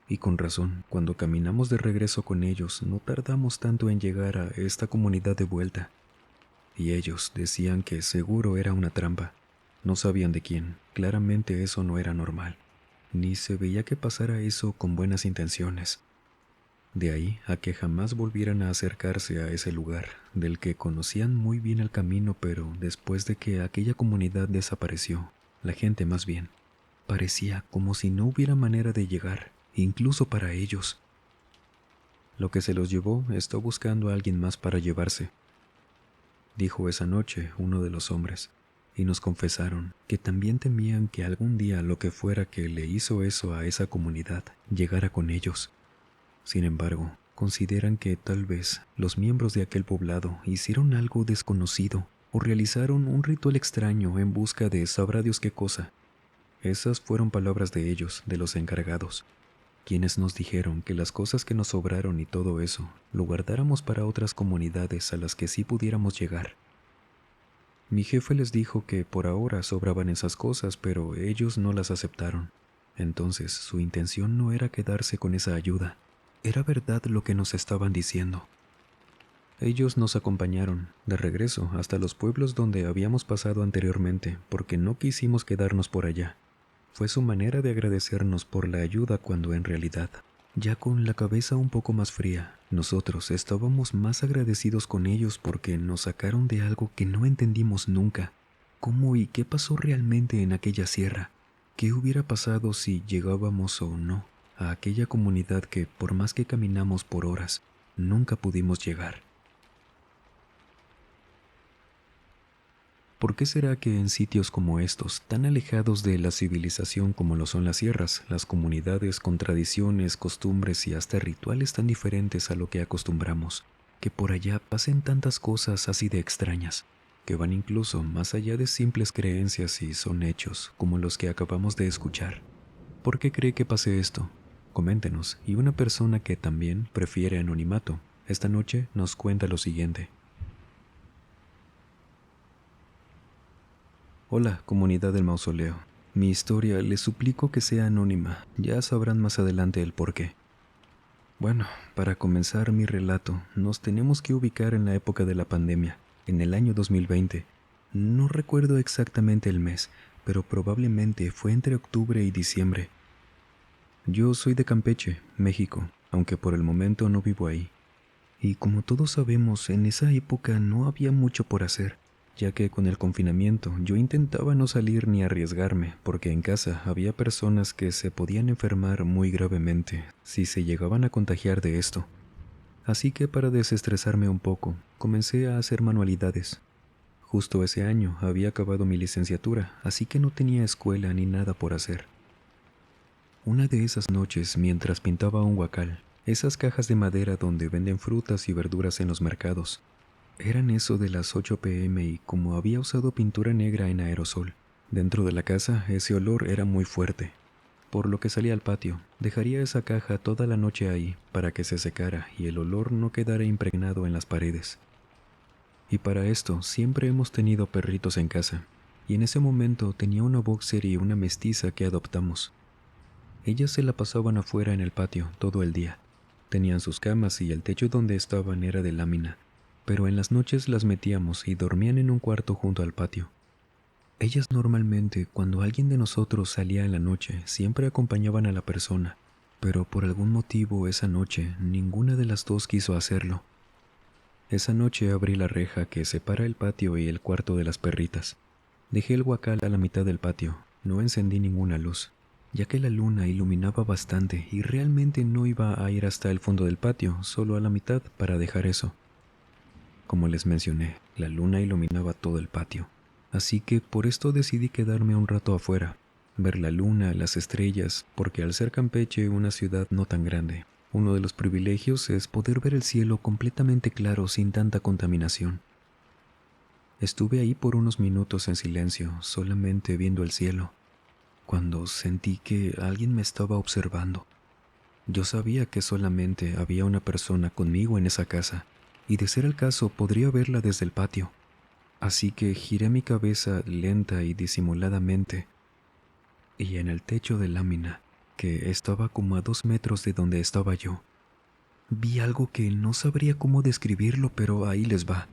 Y con razón, cuando caminamos de regreso con ellos, no tardamos tanto en llegar a esta comunidad de vuelta. Y ellos decían que seguro era una trampa. No sabían de quién. Claramente eso no era normal. Ni se veía que pasara eso con buenas intenciones. De ahí a que jamás volvieran a acercarse a ese lugar, del que conocían muy bien el camino, pero después de que aquella comunidad desapareció, la gente más bien, parecía como si no hubiera manera de llegar, incluso para ellos. Lo que se los llevó está buscando a alguien más para llevarse, dijo esa noche uno de los hombres, y nos confesaron que también temían que algún día lo que fuera que le hizo eso a esa comunidad llegara con ellos. Sin embargo, consideran que tal vez los miembros de aquel poblado hicieron algo desconocido o realizaron un ritual extraño en busca de sabrá Dios qué cosa. Esas fueron palabras de ellos, de los encargados, quienes nos dijeron que las cosas que nos sobraron y todo eso lo guardáramos para otras comunidades a las que sí pudiéramos llegar. Mi jefe les dijo que por ahora sobraban esas cosas, pero ellos no las aceptaron. Entonces su intención no era quedarse con esa ayuda. Era verdad lo que nos estaban diciendo. Ellos nos acompañaron de regreso hasta los pueblos donde habíamos pasado anteriormente, porque no quisimos quedarnos por allá. Fue su manera de agradecernos por la ayuda cuando en realidad, ya con la cabeza un poco más fría, nosotros estábamos más agradecidos con ellos porque nos sacaron de algo que no entendimos nunca. ¿Cómo y qué pasó realmente en aquella sierra? ¿Qué hubiera pasado si llegábamos o no a aquella comunidad que, por más que caminamos por horas, nunca pudimos llegar? ¿Por qué será que en sitios como estos, tan alejados de la civilización como lo son las sierras, las comunidades con tradiciones, costumbres y hasta rituales tan diferentes a lo que acostumbramos, que por allá pasen tantas cosas así de extrañas, que van incluso más allá de simples creencias y son hechos como los que acabamos de escuchar? ¿Por qué cree que pase esto? Coméntenos, y una persona que también prefiere anonimato, esta noche nos cuenta lo siguiente. Hola, comunidad del mausoleo. Mi historia les suplico que sea anónima, ya sabrán más adelante el porqué. Bueno, para comenzar mi relato, nos tenemos que ubicar en la época de la pandemia, en el año 2020. No recuerdo exactamente el mes, pero probablemente fue entre octubre y diciembre. Yo soy de Campeche, México, aunque por el momento no vivo ahí. Y como todos sabemos, en esa época no había mucho por hacer, ya que con el confinamiento yo intentaba no salir ni arriesgarme, porque en casa había personas que se podían enfermar muy gravemente si se llegaban a contagiar de esto. Así que para desestresarme un poco, comencé a hacer manualidades. Justo ese año había acabado mi licenciatura, así que no tenía escuela ni nada por hacer. Una de esas noches, mientras pintaba un huacal, esas cajas de madera donde venden frutas y verduras en los mercados, eran eso de las 8 p.m. y como había usado pintura negra en aerosol, dentro de la casa ese olor era muy fuerte, por lo que salí al patio. Dejaría esa caja toda la noche ahí para que se secara y el olor no quedara impregnado en las paredes. Y para esto siempre hemos tenido perritos en casa, y en ese momento tenía una boxer y una mestiza que adoptamos. Ellas se la pasaban afuera en el patio todo el día. Tenían sus camas y el techo donde estaban era de lámina, pero en las noches las metíamos y dormían en un cuarto junto al patio. Ellas normalmente, cuando alguien de nosotros salía en la noche, siempre acompañaban a la persona, pero por algún motivo esa noche ninguna de las dos quiso hacerlo. Esa noche abrí la reja que separa el patio y el cuarto de las perritas. Dejé el huacal a la mitad del patio, no encendí ninguna luz, ya que la luna iluminaba bastante y realmente no iba a ir hasta el fondo del patio, solo a la mitad para dejar eso. Como les mencioné, la luna iluminaba todo el patio, así que por esto decidí quedarme un rato afuera. ver la luna, las estrellas, porque al ser Campeche una ciudad no tan grande, uno de los privilegios es poder ver el cielo completamente claro sin tanta contaminación. Estuve ahí por unos minutos en silencio, solamente viendo el cielo, cuando sentí que alguien me estaba observando. Yo sabía que solamente había una persona conmigo en esa casa, y de ser el caso podría verla desde el patio. Así que giré mi cabeza lenta y disimuladamente, y en el techo de lámina, que estaba como a 2 metros de donde estaba yo, vi algo que no sabría cómo describirlo, pero ahí les va.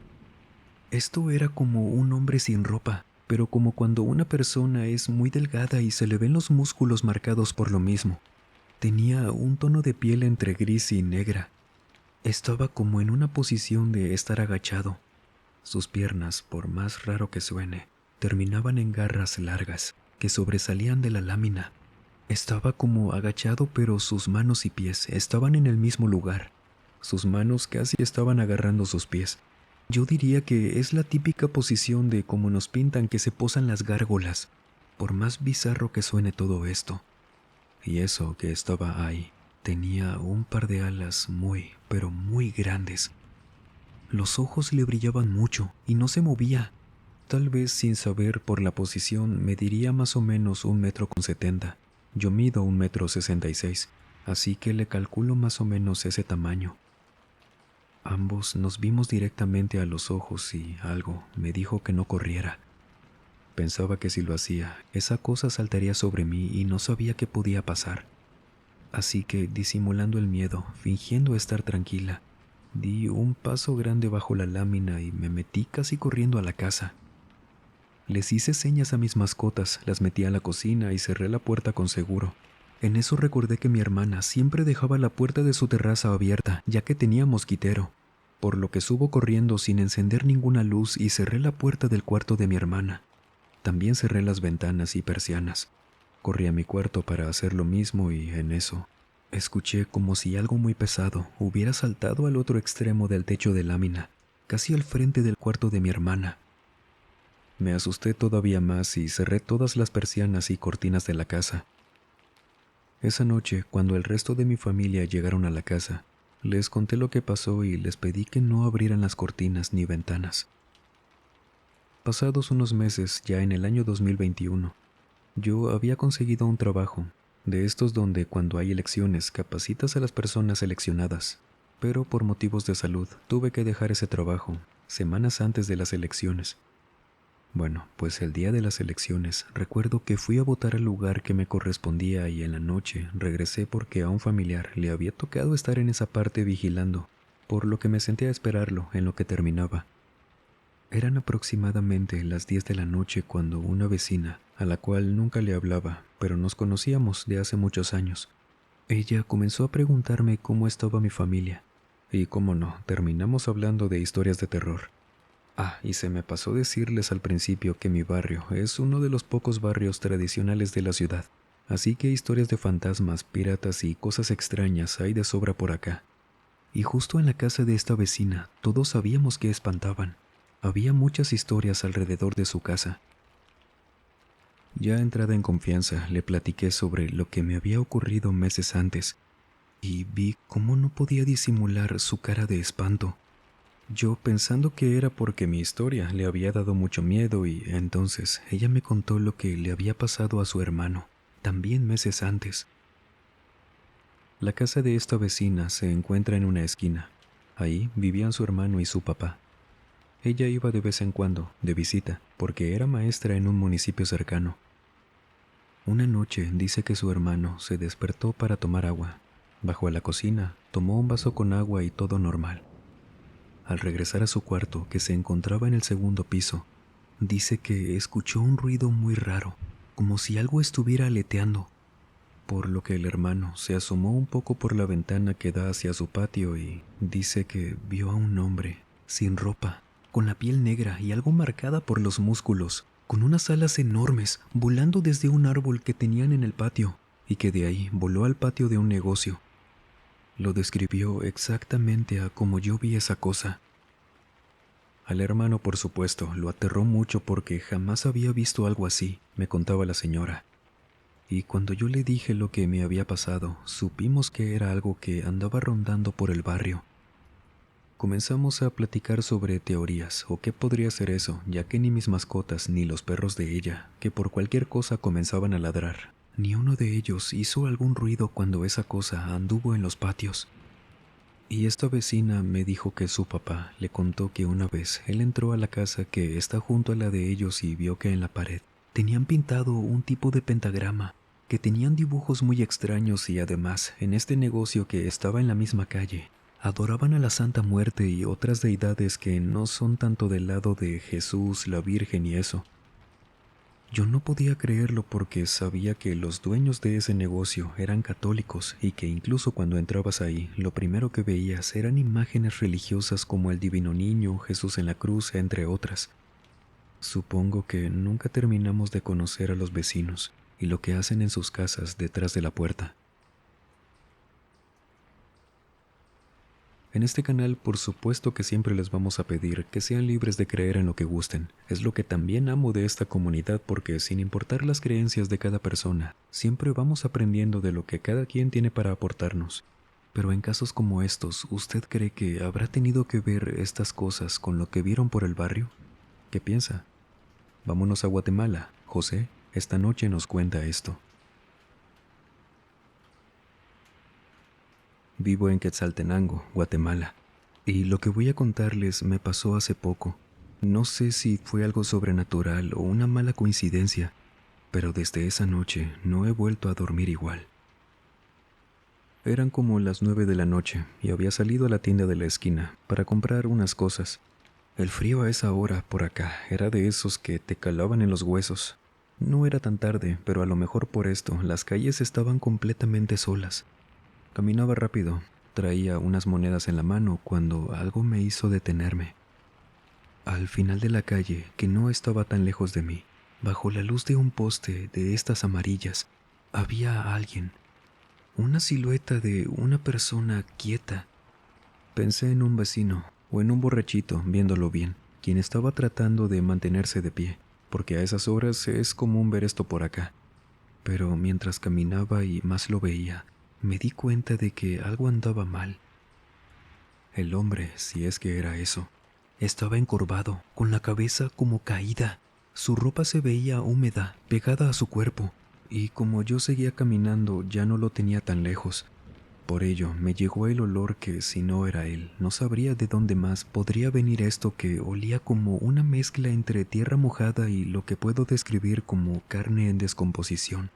Esto era como un hombre sin ropa, pero como cuando una persona es muy delgada y se le ven los músculos marcados por lo mismo. Tenía un tono de piel entre gris y negra. Estaba como en una posición de estar agachado. Sus piernas, por más raro que suene, terminaban en garras largas que sobresalían de la lámina. Estaba como agachado, pero sus manos y pies estaban en el mismo lugar. Sus manos casi estaban agarrando sus pies. Yo diría que es la típica posición de como nos pintan que se posan las gárgolas, por más bizarro que suene todo esto. Y eso que estaba ahí tenía un par de alas muy, pero muy grandes. Los ojos le brillaban mucho y no se movía. Tal vez sin saber por la posición mediría más o menos 1,70 m. Yo mido 1,66 m, así que le calculo más o menos ese tamaño. Ambos nos vimos directamente a los ojos y algo me dijo que no corriera. Pensaba que si lo hacía, esa cosa saltaría sobre mí y no sabía qué podía pasar. Así que, disimulando el miedo, fingiendo estar tranquila, di un paso grande bajo la lámina y me metí casi corriendo a la casa. Les hice señas a mis mascotas, las metí a la cocina y cerré la puerta con seguro. En eso recordé que mi hermana siempre dejaba la puerta de su terraza abierta, ya que tenía mosquitero, por lo que subo corriendo sin encender ninguna luz y cerré la puerta del cuarto de mi hermana. También cerré las ventanas y persianas. Corrí a mi cuarto para hacer lo mismo y en eso escuché como si algo muy pesado hubiera saltado al otro extremo del techo de lámina, casi al frente del cuarto de mi hermana. Me asusté todavía más y cerré todas las persianas y cortinas de la casa. Esa noche, cuando el resto de mi familia llegaron a la casa, les conté lo que pasó y les pedí que no abrieran las cortinas ni ventanas. Pasados unos meses, ya en el año 2021, yo había conseguido un trabajo, de estos donde cuando hay elecciones capacitas a las personas seleccionadas, pero por motivos de salud tuve que dejar ese trabajo semanas antes de las elecciones. Bueno, pues el día de las elecciones recuerdo que fui a votar al lugar que me correspondía y en la noche regresé porque a un familiar le había tocado estar en esa parte vigilando, por lo que me senté a esperarlo en lo que terminaba. Eran aproximadamente las 10 de la noche cuando una vecina, a la cual nunca le hablaba, pero nos conocíamos de hace muchos años, ella comenzó a preguntarme cómo estaba mi familia. Y cómo no, terminamos hablando de historias de terror. Y se me pasó decirles al principio que mi barrio es uno de los pocos barrios tradicionales de la ciudad, así que historias de fantasmas, piratas y cosas extrañas hay de sobra por acá. Y justo en la casa de esta vecina, todos sabíamos que espantaban. Había muchas historias alrededor de su casa. Ya entrada en confianza, le platiqué sobre lo que me había ocurrido meses antes, y vi cómo no podía disimular su cara de espanto. Yo pensando que era porque mi historia le había dado mucho miedo y entonces ella me contó lo que le había pasado a su hermano, también meses antes. La casa de esta vecina se encuentra en una esquina. Ahí vivían su hermano y su papá. Ella iba de vez en cuando, de visita, porque era maestra en un municipio cercano. Una noche dice que su hermano se despertó para tomar agua. Bajó a la cocina, tomó un vaso con agua y todo normal. Al regresar a su cuarto, que se encontraba en el segundo piso, dice que escuchó un ruido muy raro, como si algo estuviera aleteando, por lo que el hermano se asomó un poco por la ventana que da hacia su patio y dice que vio a un hombre, sin ropa, con la piel negra y algo marcada por los músculos, con unas alas enormes, volando desde un árbol que tenían en el patio, y que de ahí voló al patio de un negocio. Lo describió exactamente a como yo vi esa cosa. Al hermano, por supuesto, lo aterró mucho porque jamás había visto algo así, me contaba la señora. y cuando yo le dije lo que me había pasado, supimos que era algo que andaba rondando por el barrio. Comenzamos a platicar sobre teorías o qué podría ser eso, ya que ni mis mascotas ni los perros de ella, que por cualquier cosa comenzaban a ladrar, ni uno de ellos hizo algún ruido cuando esa cosa anduvo en los patios. Y esta vecina me dijo que su papá le contó que una vez él entró a la casa que está junto a la de ellos y vio que en la pared tenían pintado un tipo de pentagrama, que tenían dibujos muy extraños y además, en este negocio que estaba en la misma calle, adoraban a la Santa Muerte y otras deidades que no son tanto del lado de Jesús, la Virgen y eso. Yo no podía creerlo porque sabía que los dueños de ese negocio eran católicos y que incluso cuando entrabas ahí, lo primero que veías eran imágenes religiosas como el Divino Niño, Jesús en la cruz, entre otras. Supongo que nunca terminamos de conocer a los vecinos y lo que hacen en sus casas detrás de la puerta. En este canal, por supuesto que siempre les vamos a pedir que sean libres de creer en lo que gusten. Es lo que también amo de esta comunidad porque sin importar las creencias de cada persona, siempre vamos aprendiendo de lo que cada quien tiene para aportarnos. Pero en casos como estos, ¿usted cree que habrá tenido que ver estas cosas con lo que vieron por el barrio? ¿Qué piensa? Vámonos a Guatemala. José, esta noche nos cuenta esto. Vivo en Quetzaltenango, Guatemala, y lo que voy a contarles me pasó hace poco. No sé si fue algo sobrenatural o una mala coincidencia, pero desde esa noche no he vuelto a dormir igual. Eran como las 9 de la noche y había salido a la tienda de la esquina para comprar unas cosas. El frío a esa hora por acá era de esos que te calaban en los huesos. No era tan tarde, pero a lo mejor por esto las calles estaban completamente solas. Caminaba rápido, traía unas monedas en la mano cuando algo me hizo detenerme. Al final de la calle, que no estaba tan lejos de mí, bajo la luz de un poste de estas amarillas, había alguien, una silueta de una persona quieta. Pensé en un vecino o en un borrachito, viéndolo bien, quien estaba tratando de mantenerse de pie, porque a esas horas es común ver esto por acá. Pero mientras caminaba y más lo veía, me di cuenta de que algo andaba mal. El hombre, si es que era eso, estaba encorvado, con la cabeza como caída. Su ropa se veía húmeda, pegada a su cuerpo, y como yo seguía caminando ya no lo tenía tan lejos. Por ello me llegó el olor que, si no era él, no sabría de dónde más podría venir esto que olía como una mezcla entre tierra mojada y lo que puedo describir como carne en descomposición.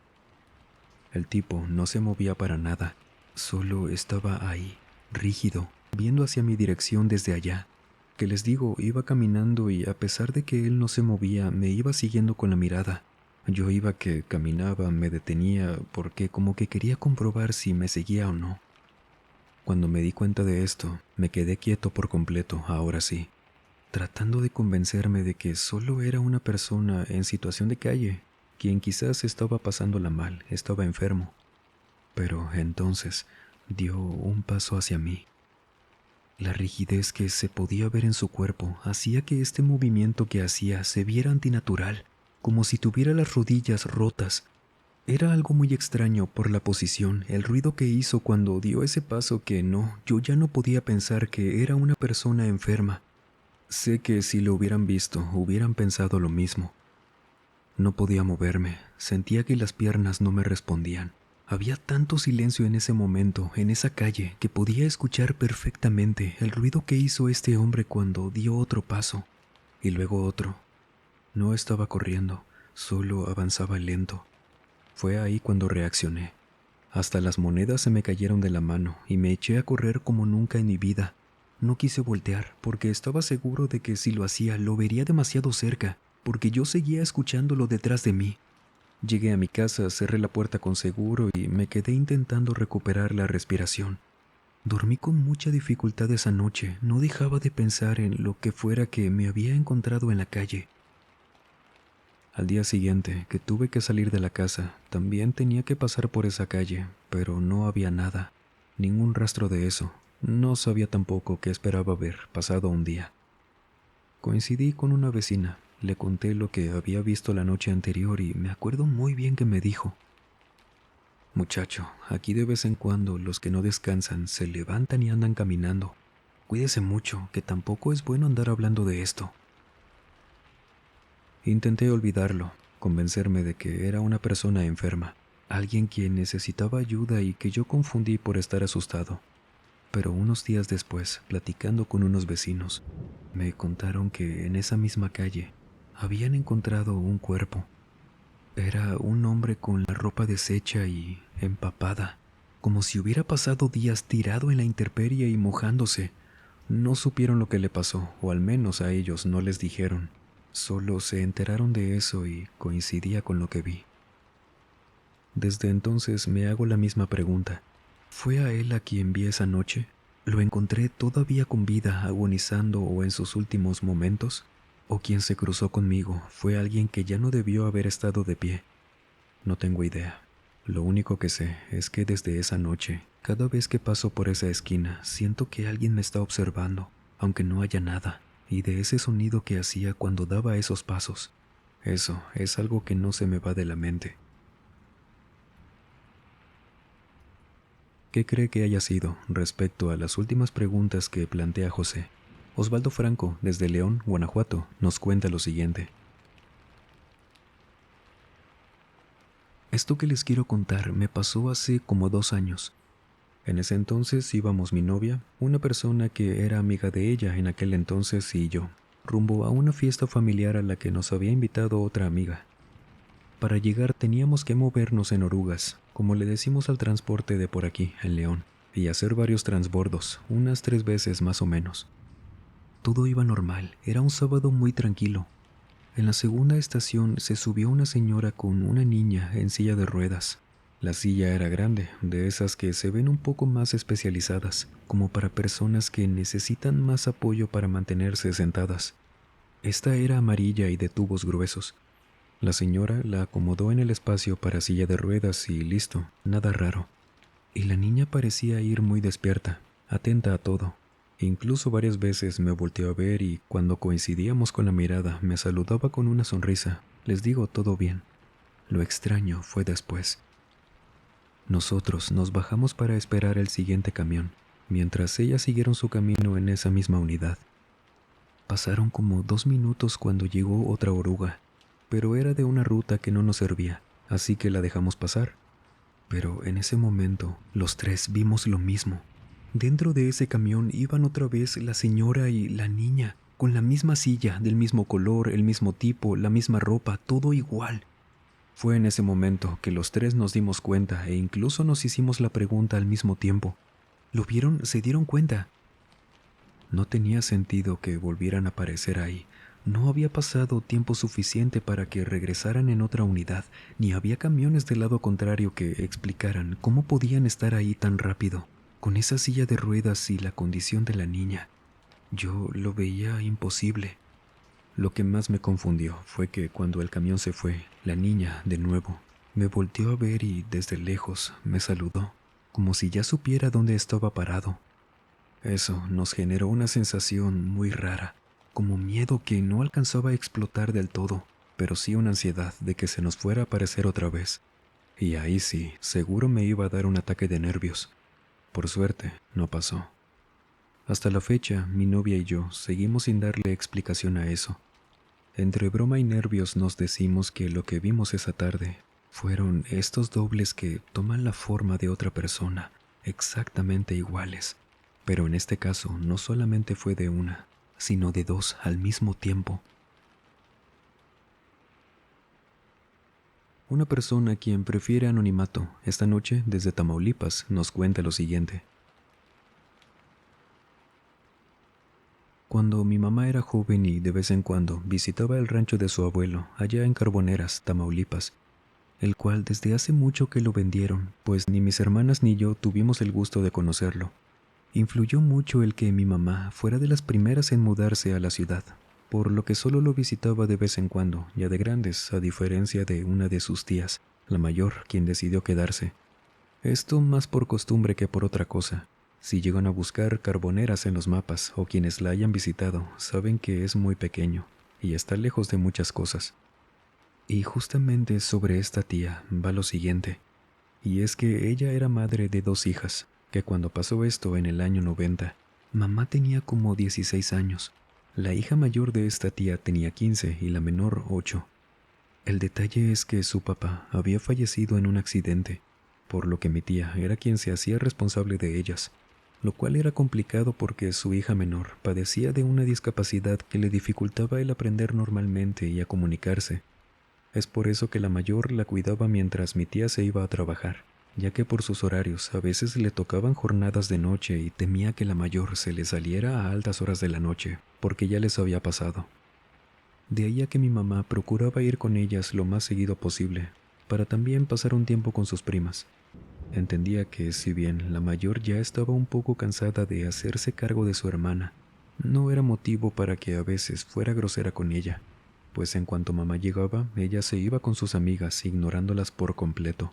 El tipo no se movía para nada, solo estaba ahí, rígido, viendo hacia mi dirección desde allá. Que les digo, iba caminando y a pesar de que él no se movía, me iba siguiendo con la mirada. Yo iba que caminaba, me detenía, porque como que quería comprobar si me seguía o no. Cuando me di cuenta de esto, me quedé quieto por completo, ahora sí, tratando de convencerme de que solo era una persona en situación de calle, quien quizás estaba pasándola mal, estaba enfermo. Pero entonces dio un paso hacia mí. La rigidez que se podía ver en su cuerpo hacía que este movimiento que hacía se viera antinatural, como si tuviera las rodillas rotas. Era algo muy extraño por la posición, el ruido que hizo cuando dio ese paso que no, yo ya no podía pensar que era una persona enferma. Sé que si lo hubieran visto, hubieran pensado lo mismo. No podía moverme, sentía que las piernas no me respondían. Había tanto silencio en ese momento, en esa calle, que podía escuchar perfectamente el ruido que hizo este hombre cuando dio otro paso, y luego otro. No estaba corriendo, solo avanzaba lento. Fue ahí cuando reaccioné. Hasta las monedas se me cayeron de la mano y me eché a correr como nunca en mi vida. No quise voltear porque estaba seguro de que si lo hacía lo vería demasiado cerca, porque yo seguía escuchándolo detrás de mí. Llegué a mi casa, cerré la puerta con seguro y me quedé intentando recuperar la respiración. Dormí con mucha dificultad esa noche, no dejaba de pensar en lo que fuera que me había encontrado en la calle. Al día siguiente, que tuve que salir de la casa, también tenía que pasar por esa calle, pero no había nada, ningún rastro de eso. No sabía tampoco qué esperaba ver pasado un día. Coincidí con una vecina, le conté lo que había visto la noche anterior y me acuerdo muy bien que me dijo: Muchacho, aquí de vez en cuando los que no descansan se levantan y andan caminando. Cuídese mucho, que tampoco es bueno andar hablando de esto. Intenté olvidarlo, convencerme de que era una persona enferma, alguien quien necesitaba ayuda y que yo confundí por estar asustado. Pero unos días después, platicando con unos vecinos, me contaron que en esa misma calle habían encontrado un cuerpo. Era un hombre con la ropa deshecha y empapada, como si hubiera pasado días tirado en la intemperie y mojándose. No supieron lo que le pasó, o al menos a ellos no les dijeron. Solo se enteraron de eso y coincidía con lo que vi. Desde entonces me hago la misma pregunta. ¿Fue a él a quien vi esa noche? ¿Lo encontré todavía con vida, agonizando o en sus últimos momentos? ¿O quien se cruzó conmigo fue alguien que ya no debió haber estado de pie? No tengo idea. Lo único que sé es que desde esa noche, cada vez que paso por esa esquina, siento que alguien me está observando, aunque no haya nada, y de ese sonido que hacía cuando daba esos pasos. Eso es algo que no se me va de la mente. ¿Qué cree que haya sido respecto a las últimas preguntas que plantea José? Osvaldo Franco, desde León, Guanajuato, nos cuenta lo siguiente. Esto que les quiero contar me pasó hace como 2 años. En ese entonces íbamos mi novia, una persona que era amiga de ella en aquel entonces y yo, rumbo a una fiesta familiar a la que nos había invitado otra amiga. Para llegar teníamos que movernos en orugas, como le decimos al transporte de por aquí, en León, y hacer varios transbordos, unas 3 veces más o menos. Todo iba normal, era un sábado muy tranquilo. En la segunda estación se subió una señora con una niña en silla de ruedas. La silla era grande, de esas que se ven un poco más especializadas, como para personas que necesitan más apoyo para mantenerse sentadas. Esta era amarilla y de tubos gruesos. La señora la acomodó en el espacio para silla de ruedas y listo, nada raro. Y la niña parecía ir muy despierta, atenta a todo. Incluso varias veces me volteó a ver y cuando coincidíamos con la mirada me saludaba con una sonrisa. Les digo, todo bien. Lo extraño fue después. Nosotros nos bajamos para esperar el siguiente camión, mientras ellas siguieron su camino en esa misma unidad. Pasaron como 2 minutos cuando llegó otra oruga, pero era de una ruta que no nos servía, así que la dejamos pasar. Pero en ese momento, los tres vimos lo mismo. Dentro de ese camión iban otra vez la señora y la niña, con la misma silla, del mismo color, el mismo tipo, la misma ropa, todo igual. Fue en ese momento que los tres nos dimos cuenta e incluso nos hicimos la pregunta al mismo tiempo. ¿Lo vieron? ¿Se dieron cuenta? No tenía sentido que volvieran a aparecer ahí. No había pasado tiempo suficiente para que regresaran en otra unidad, ni había camiones del lado contrario que explicaran cómo podían estar ahí tan rápido, con esa silla de ruedas y la condición de la niña. Yo lo veía imposible. Lo que más me confundió fue que cuando el camión se fue, la niña, de nuevo, me volteó a ver y desde lejos me saludó, como si ya supiera dónde estaba parado. Eso nos generó una sensación muy rara, como miedo que no alcanzaba a explotar del todo, pero sí una ansiedad de que se nos fuera a aparecer otra vez. Y ahí sí, seguro me iba a dar un ataque de nervios. Por suerte, no pasó. Hasta la fecha, mi novia y yo seguimos sin darle explicación a eso. Entre broma y nervios nos decimos que lo que vimos esa tarde fueron estos dobles que toman la forma de otra persona, exactamente iguales. Pero en este caso no solamente fue de una, sino de dos al mismo tiempo. Una persona quien prefiere anonimato esta noche desde Tamaulipas nos cuenta lo siguiente. Cuando mi mamá era joven y de vez en cuando visitaba el rancho de su abuelo allá en Carboneras, Tamaulipas, el cual desde hace mucho que lo vendieron, pues ni mis hermanas ni yo tuvimos el gusto de conocerlo. Influyó mucho el que mi mamá fuera de las primeras en mudarse a la ciudad, por lo que solo lo visitaba de vez en cuando, ya de grandes, a diferencia de una de sus tías, la mayor, quien decidió quedarse. Esto más por costumbre que por otra cosa. Si llegan a buscar Carboneras en los mapas o quienes la hayan visitado, saben que es muy pequeño y está lejos de muchas cosas. Y justamente sobre esta tía va lo siguiente. Y es que ella era madre de 2 hijas, que cuando pasó esto en el año 90, mamá tenía como 16 años. La hija mayor de esta tía tenía 15 y la menor 8. El detalle es que su papá había fallecido en un accidente, por lo que mi tía era quien se hacía responsable de ellas, lo cual era complicado porque su hija menor padecía de una discapacidad que le dificultaba el aprender normalmente y a comunicarse. Es por eso que la mayor la cuidaba mientras mi tía se iba a trabajar, ya que por sus horarios a veces le tocaban jornadas de noche y temía que la mayor se le saliera a altas horas de la noche, porque ya les había pasado. De ahí a que mi mamá procuraba ir con ellas lo más seguido posible, para también pasar un tiempo con sus primas. Entendía que, si bien la mayor ya estaba un poco cansada de hacerse cargo de su hermana, no era motivo para que a veces fuera grosera con ella, pues en cuanto mamá llegaba, ella se iba con sus amigas, ignorándolas por completo.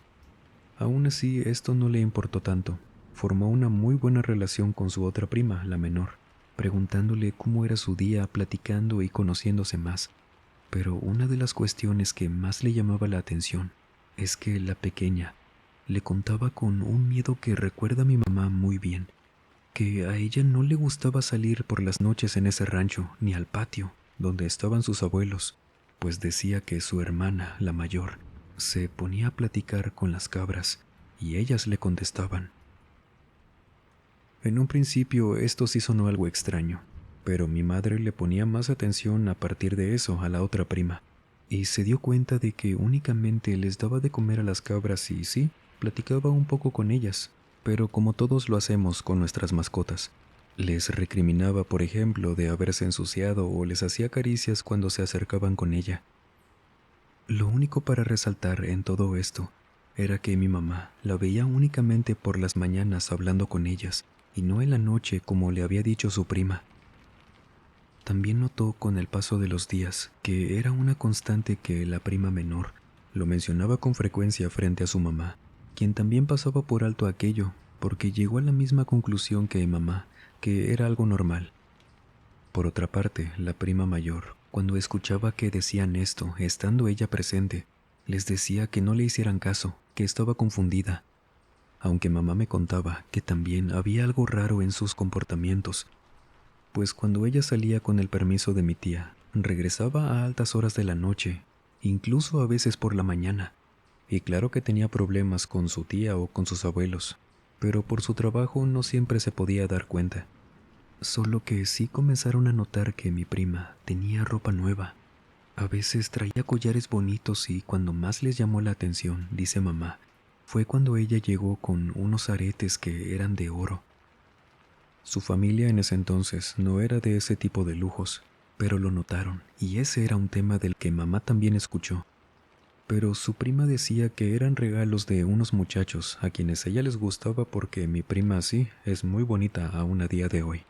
Aún así, esto no le importó tanto. Formó una muy buena relación con su otra prima, la menor, preguntándole cómo era su día, platicando y conociéndose más. Pero una de las cuestiones que más le llamaba la atención es que la pequeña le contaba con un miedo que recuerda a mi mamá muy bien, que a ella no le gustaba salir por las noches en ese rancho ni al patio donde estaban sus abuelos, pues decía que su hermana, la mayor, se ponía a platicar con las cabras y ellas le contestaban. En un principio esto sí sonó algo extraño, pero mi madre le ponía más atención a partir de eso a la otra prima, y se dio cuenta de que únicamente les daba de comer a las cabras y sí, platicaba un poco con ellas, pero como todos lo hacemos con nuestras mascotas. Les recriminaba, por ejemplo, de haberse ensuciado o les hacía caricias cuando se acercaban con ella. Lo único para resaltar en todo esto era que mi mamá la veía únicamente por las mañanas hablando con ellas y no en la noche como le había dicho su prima. También notó con el paso de los días que era una constante que la prima menor lo mencionaba con frecuencia frente a su mamá, quien también pasaba por alto aquello porque llegó a la misma conclusión que mamá, que era algo normal. Por otra parte, la prima mayor, cuando escuchaba que decían esto, estando ella presente, les decía que no le hicieran caso, que estaba confundida, aunque mamá me contaba que también había algo raro en sus comportamientos, pues cuando ella salía con el permiso de mi tía, regresaba a altas horas de la noche, incluso a veces por la mañana, y claro que tenía problemas con su tía o con sus abuelos, pero por su trabajo no siempre se podía dar cuenta. Solo que sí comenzaron a notar que mi prima tenía ropa nueva. A veces traía collares bonitos y cuando más les llamó la atención, dice mamá, fue cuando ella llegó con unos aretes que eran de oro. Su familia en ese entonces no era de ese tipo de lujos, pero lo notaron y ese era un tema del que mamá también escuchó. Pero su prima decía que eran regalos de unos muchachos a quienes ella les gustaba porque mi prima sí es muy bonita aún a día de hoy.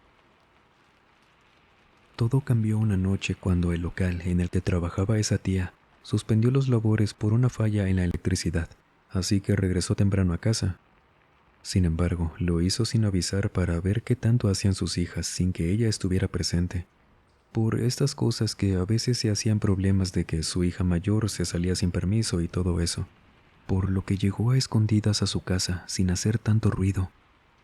Todo cambió una noche cuando el local en el que trabajaba esa tía suspendió los labores por una falla en la electricidad, así que regresó temprano a casa. Sin embargo, lo hizo sin avisar para ver qué tanto hacían sus hijas sin que ella estuviera presente. Por estas cosas que a veces se hacían problemas de que su hija mayor se salía sin permiso y todo eso, por lo que llegó a escondidas a su casa sin hacer tanto ruido,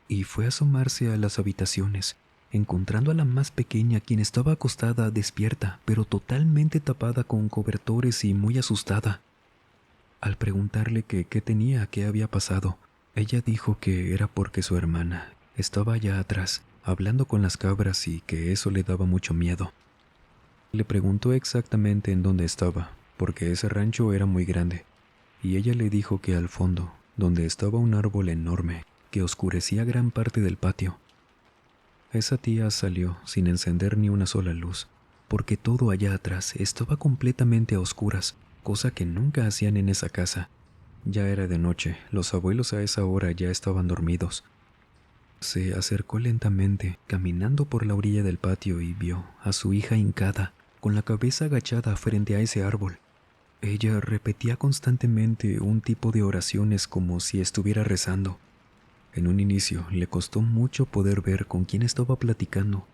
y fue a asomarse a las habitaciones, encontrando a la más pequeña quien estaba acostada despierta, pero totalmente tapada con cobertores y muy asustada. Al preguntarle que qué tenía, qué había pasado, ella dijo que era porque su hermana estaba allá atrás, hablando con las cabras y que eso le daba mucho miedo. Le preguntó exactamente en dónde estaba, porque ese rancho era muy grande, y ella le dijo que al fondo, donde estaba un árbol enorme que oscurecía gran parte del patio. Esa tía salió sin encender ni una sola luz, porque todo allá atrás estaba completamente a oscuras, cosa que nunca hacían en esa casa. Ya era de noche, los abuelos a esa hora ya estaban dormidos. Se acercó lentamente, caminando por la orilla del patio y vio a su hija hincada, con la cabeza agachada frente a ese árbol. Ella repetía constantemente un tipo de oraciones como si estuviera rezando. En un inicio le costó mucho poder ver con quién estaba platicando,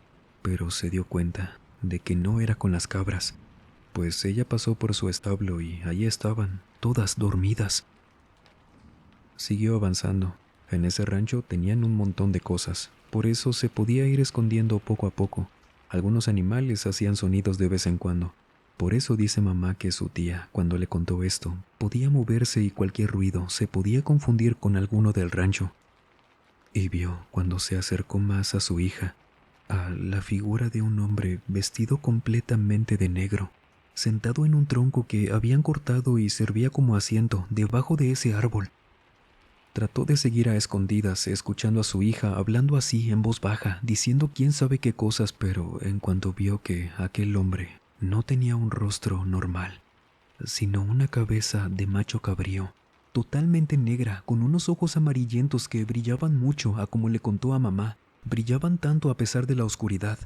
pero se dio cuenta de que no era con las cabras, pues ella pasó por su establo y allí estaban, todas dormidas. Siguió avanzando. En ese rancho tenían un montón de cosas, por eso se podía ir escondiendo poco a poco. Algunos animales hacían sonidos de vez en cuando. Por eso dice mamá que su tía, cuando le contó esto, podía moverse y cualquier ruido se podía confundir con alguno del rancho. Y vio, cuando se acercó más a su hija, a la figura de un hombre vestido completamente de negro, sentado en un tronco que habían cortado y servía como asiento debajo de ese árbol. Trató de seguir a escondidas, escuchando a su hija hablando así en voz baja, diciendo quién sabe qué cosas, pero en cuanto vio que aquel hombre no tenía un rostro normal, sino una cabeza de macho cabrío, totalmente negra, con unos ojos amarillentos que brillaban mucho, a como le contó a mamá, brillaban tanto a pesar de la oscuridad.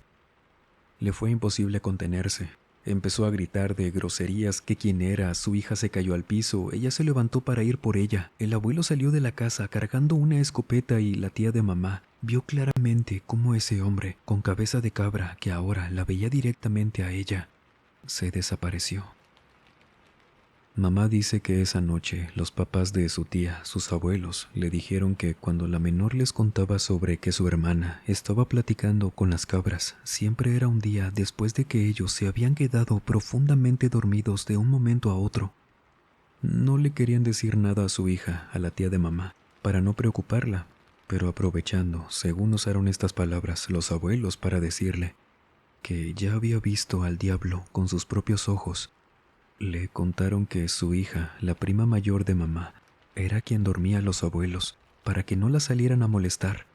Le fue imposible contenerse. Empezó a gritar de groserías que quién era, su hija se cayó al piso, ella se levantó para ir por ella, el abuelo salió de la casa cargando una escopeta y la tía de mamá vio claramente cómo ese hombre, con cabeza de cabra que ahora la veía directamente a ella, se desapareció. Mamá dice que esa noche los papás de su tía, sus abuelos, le dijeron que cuando la menor les contaba sobre que su hermana estaba platicando con las cabras, siempre era un día después de que ellos se habían quedado profundamente dormidos de un momento a otro. No le querían decir nada a su hija, a la tía de mamá, para no preocuparla, pero aprovechando, según usaron estas palabras los abuelos para decirle que ya había visto al diablo con sus propios ojos. Le contaron que su hija, la prima mayor de mamá, era quien dormía a los abuelos para que no la salieran a molestar,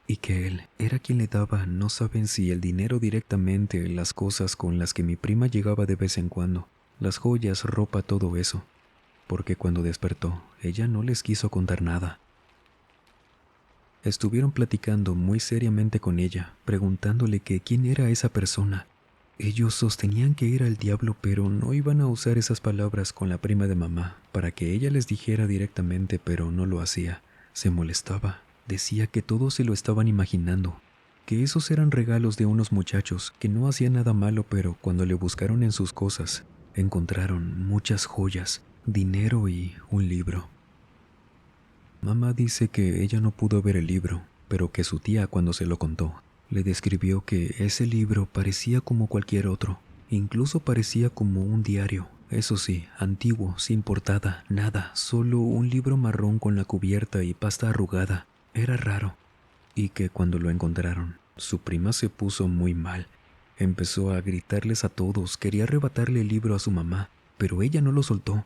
y que él era quien le daba no saben si el dinero directamente, las cosas con las que mi prima llegaba de vez en cuando, las joyas, ropa, todo eso, porque cuando despertó, ella no les quiso contar nada. Estuvieron platicando muy seriamente con ella, preguntándole que quién era esa persona. Ellos sostenían que era el diablo, pero no iban a usar esas palabras con la prima de mamá para que ella les dijera directamente, pero no lo hacía. Se molestaba, decía que todos se lo estaban imaginando, que esos eran regalos de unos muchachos que no hacían nada malo, pero cuando le buscaron en sus cosas, encontraron muchas joyas, dinero y un libro. Mamá dice que ella no pudo ver el libro, pero que su tía, cuando se lo contó, le describió que ese libro parecía como cualquier otro, incluso parecía como un diario, eso sí, antiguo, sin portada, nada, solo un libro marrón con la cubierta y pasta arrugada. Era raro. Y que cuando lo encontraron, su prima se puso muy mal. Empezó a gritarles a todos, quería arrebatarle el libro a su mamá, pero ella no lo soltó.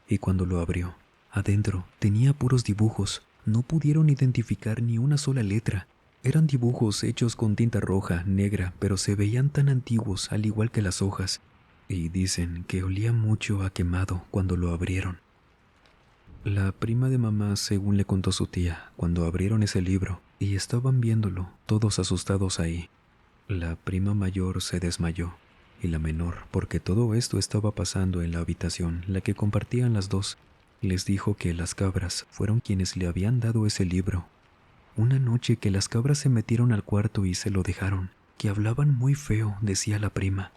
Y cuando lo abrió, adentro tenía puros dibujos. No pudieron identificar ni una sola letra. Eran dibujos hechos con tinta roja, negra, pero se veían tan antiguos al igual que las hojas. Y dicen que olía mucho a quemado cuando lo abrieron. La prima de mamá, según le contó su tía, cuando abrieron ese libro y estaban viéndolo, todos asustados ahí, la prima mayor se desmayó y la menor, porque todo esto estaba pasando en la habitación, la que compartían las dos, les dijo que las cabras fueron quienes le habían dado ese libro. Una noche que las cabras se metieron al cuarto y se lo dejaron, que hablaban muy feo, decía la prima.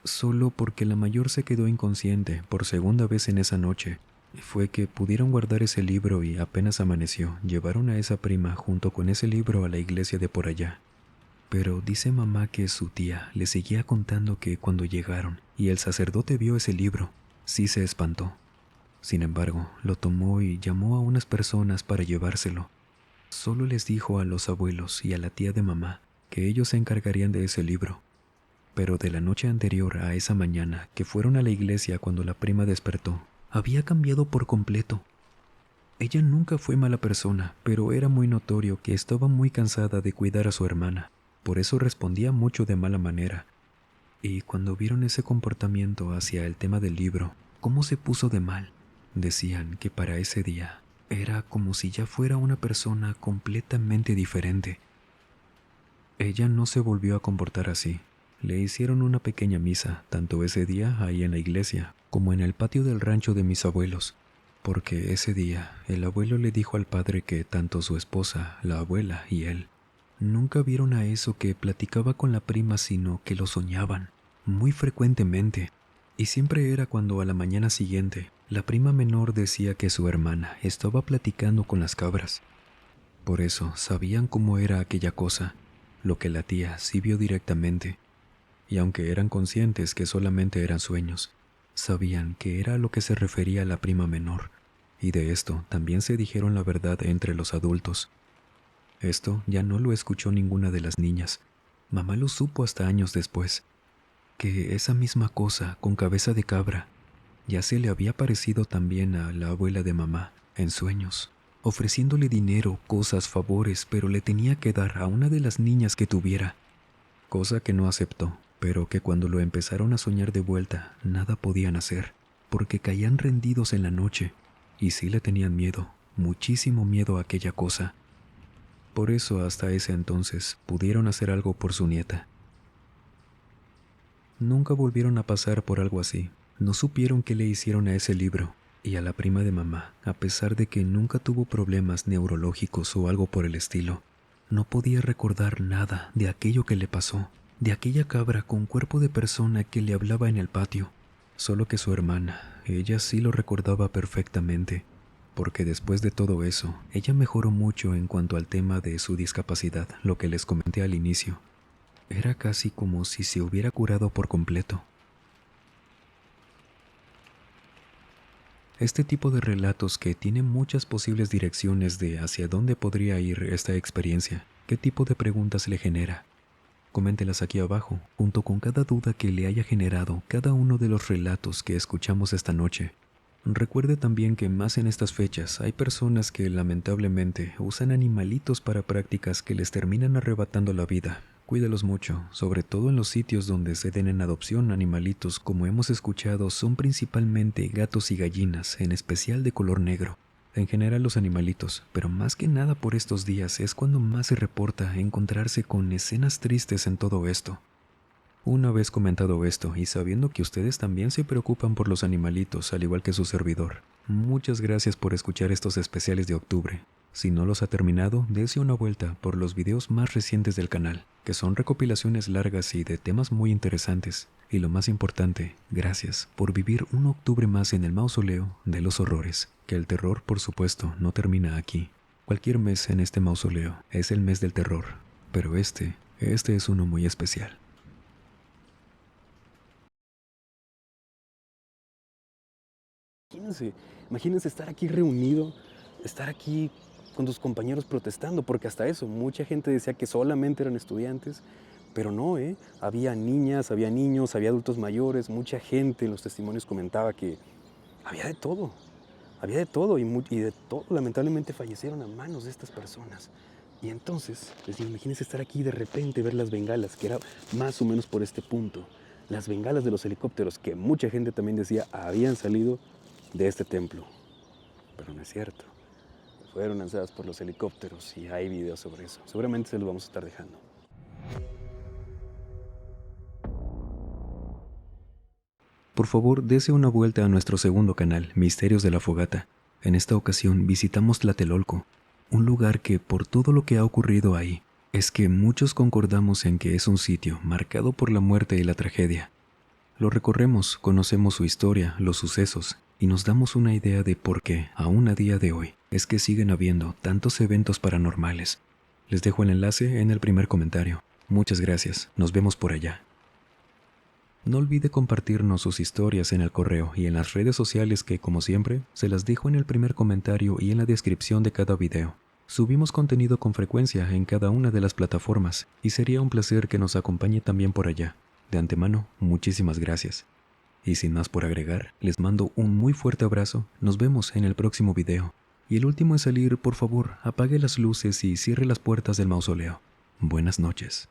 Solo porque la mayor se quedó inconsciente por segunda vez en esa noche, fue que pudieron guardar ese libro y apenas amaneció, llevaron a esa prima junto con ese libro a la iglesia de por allá. Pero dice mamá que su tía le seguía contando que cuando llegaron y el sacerdote vio ese libro, sí se espantó. Sin embargo, lo tomó y llamó a unas personas para llevárselo. Solo les dijo a los abuelos y a la tía de mamá que ellos se encargarían de ese libro. Pero de la noche anterior a esa mañana que fueron a la iglesia cuando la prima despertó, había cambiado por completo. Ella nunca fue mala persona, pero era muy notorio que estaba muy cansada de cuidar a su hermana. Por eso respondía mucho de mala manera. Y cuando vieron ese comportamiento hacia el tema del libro, cómo se puso de mal, decían que para ese día era como si ya fuera una persona completamente diferente. Ella no se volvió a comportar así. Le hicieron una pequeña misa, tanto ese día ahí en la iglesia, como en el patio del rancho de mis abuelos, porque ese día el abuelo le dijo al padre que tanto su esposa, la abuela y él nunca vieron a eso que platicaba con la prima, sino que lo soñaban, muy frecuentemente, y siempre era cuando a la mañana siguiente La prima menor decía que su hermana estaba platicando con las cabras. Por eso sabían cómo era aquella cosa, lo que la tía sí vio directamente. Y aunque eran conscientes que solamente eran sueños, sabían que era a lo que se refería la prima menor, y de esto también se dijeron la verdad entre los adultos. Esto ya no lo escuchó ninguna de las niñas. Mamá lo supo hasta años después, que esa misma cosa con cabeza de cabra ya se le había parecido también a la abuela de mamá en sueños, ofreciéndole dinero, cosas, favores, pero le tenía que dar a una de las niñas que tuviera, cosa que no aceptó, pero que cuando lo empezaron a soñar de vuelta, nada podían hacer, porque caían rendidos en la noche, y sí le tenían miedo, muchísimo miedo a aquella cosa. Por eso hasta ese entonces pudieron hacer algo por su nieta. Nunca volvieron a pasar por algo así. No supieron qué le hicieron a ese libro, y a la prima de mamá, a pesar de que nunca tuvo problemas neurológicos o algo por el estilo, no podía recordar nada de aquello que le pasó, de aquella cabra con cuerpo de persona que le hablaba en el patio. Solo que su hermana, ella sí lo recordaba perfectamente, porque después de todo eso, ella mejoró mucho en cuanto al tema de su discapacidad, lo que les comenté al inicio. Era casi como si se hubiera curado por completo. Este tipo de relatos que tienen muchas posibles direcciones de hacia dónde podría ir esta experiencia, qué tipo de preguntas le genera. Coméntelas aquí abajo, junto con cada duda que le haya generado cada uno de los relatos que escuchamos esta noche. Recuerde también que más en estas fechas hay personas que lamentablemente usan animalitos para prácticas que les terminan arrebatando la vida. Cuídelos mucho, sobre todo en los sitios donde se den en adopción animalitos, como hemos escuchado, son principalmente gatos y gallinas, en especial de color negro. En general los animalitos, pero más que nada por estos días es cuando más se reporta encontrarse con escenas tristes en todo esto. Una vez comentado esto y sabiendo que ustedes también se preocupan por los animalitos al igual que su servidor, muchas gracias por escuchar estos especiales de octubre. Si no los ha terminado, dése una vuelta por los videos más recientes del canal, que son recopilaciones largas y de temas muy interesantes. Y lo más importante, gracias por vivir un octubre más en el mausoleo de los horrores, que el terror por supuesto no termina aquí. Cualquier mes en este mausoleo es el mes del terror, pero este es uno muy especial. Imagínense estar aquí reunido, estar aquí con tus compañeros protestando, porque hasta eso, mucha gente decía que solamente eran estudiantes, pero no, había niñas, había niños, había adultos mayores, mucha gente en los testimonios comentaba que había de todo y de todo lamentablemente fallecieron a manos de estas personas. Y entonces, les digo, imagínense estar aquí y de repente ver las bengalas, que era más o menos por este punto, las bengalas de los helicópteros, que mucha gente también decía habían salido de este templo. Pero no es cierto. Fueron lanzadas por los helicópteros y hay videos sobre eso. Seguramente se los vamos a estar dejando. Por favor, dese una vuelta a nuestro segundo canal, Misterios de la Fogata. En esta ocasión visitamos Tlatelolco, un lugar que, por todo lo que ha ocurrido ahí, es que muchos concordamos en que es un sitio marcado por la muerte y la tragedia. Lo recorremos, conocemos su historia, los sucesos, y nos damos una idea de por qué, aún a día de hoy, es que siguen habiendo tantos eventos paranormales. Les dejo el enlace en el primer comentario. Muchas gracias, nos vemos por allá. No olvide compartirnos sus historias en el correo y en las redes sociales que, como siempre, se las dejo en el primer comentario y en la descripción de cada video. Subimos contenido con frecuencia en cada una de las plataformas y sería un placer que nos acompañe también por allá. De antemano, muchísimas gracias. Y sin más por agregar, les mando un muy fuerte abrazo. Nos vemos en el próximo video. Y el último en salir, por favor, apague las luces y cierre las puertas del mausoleo. Buenas noches.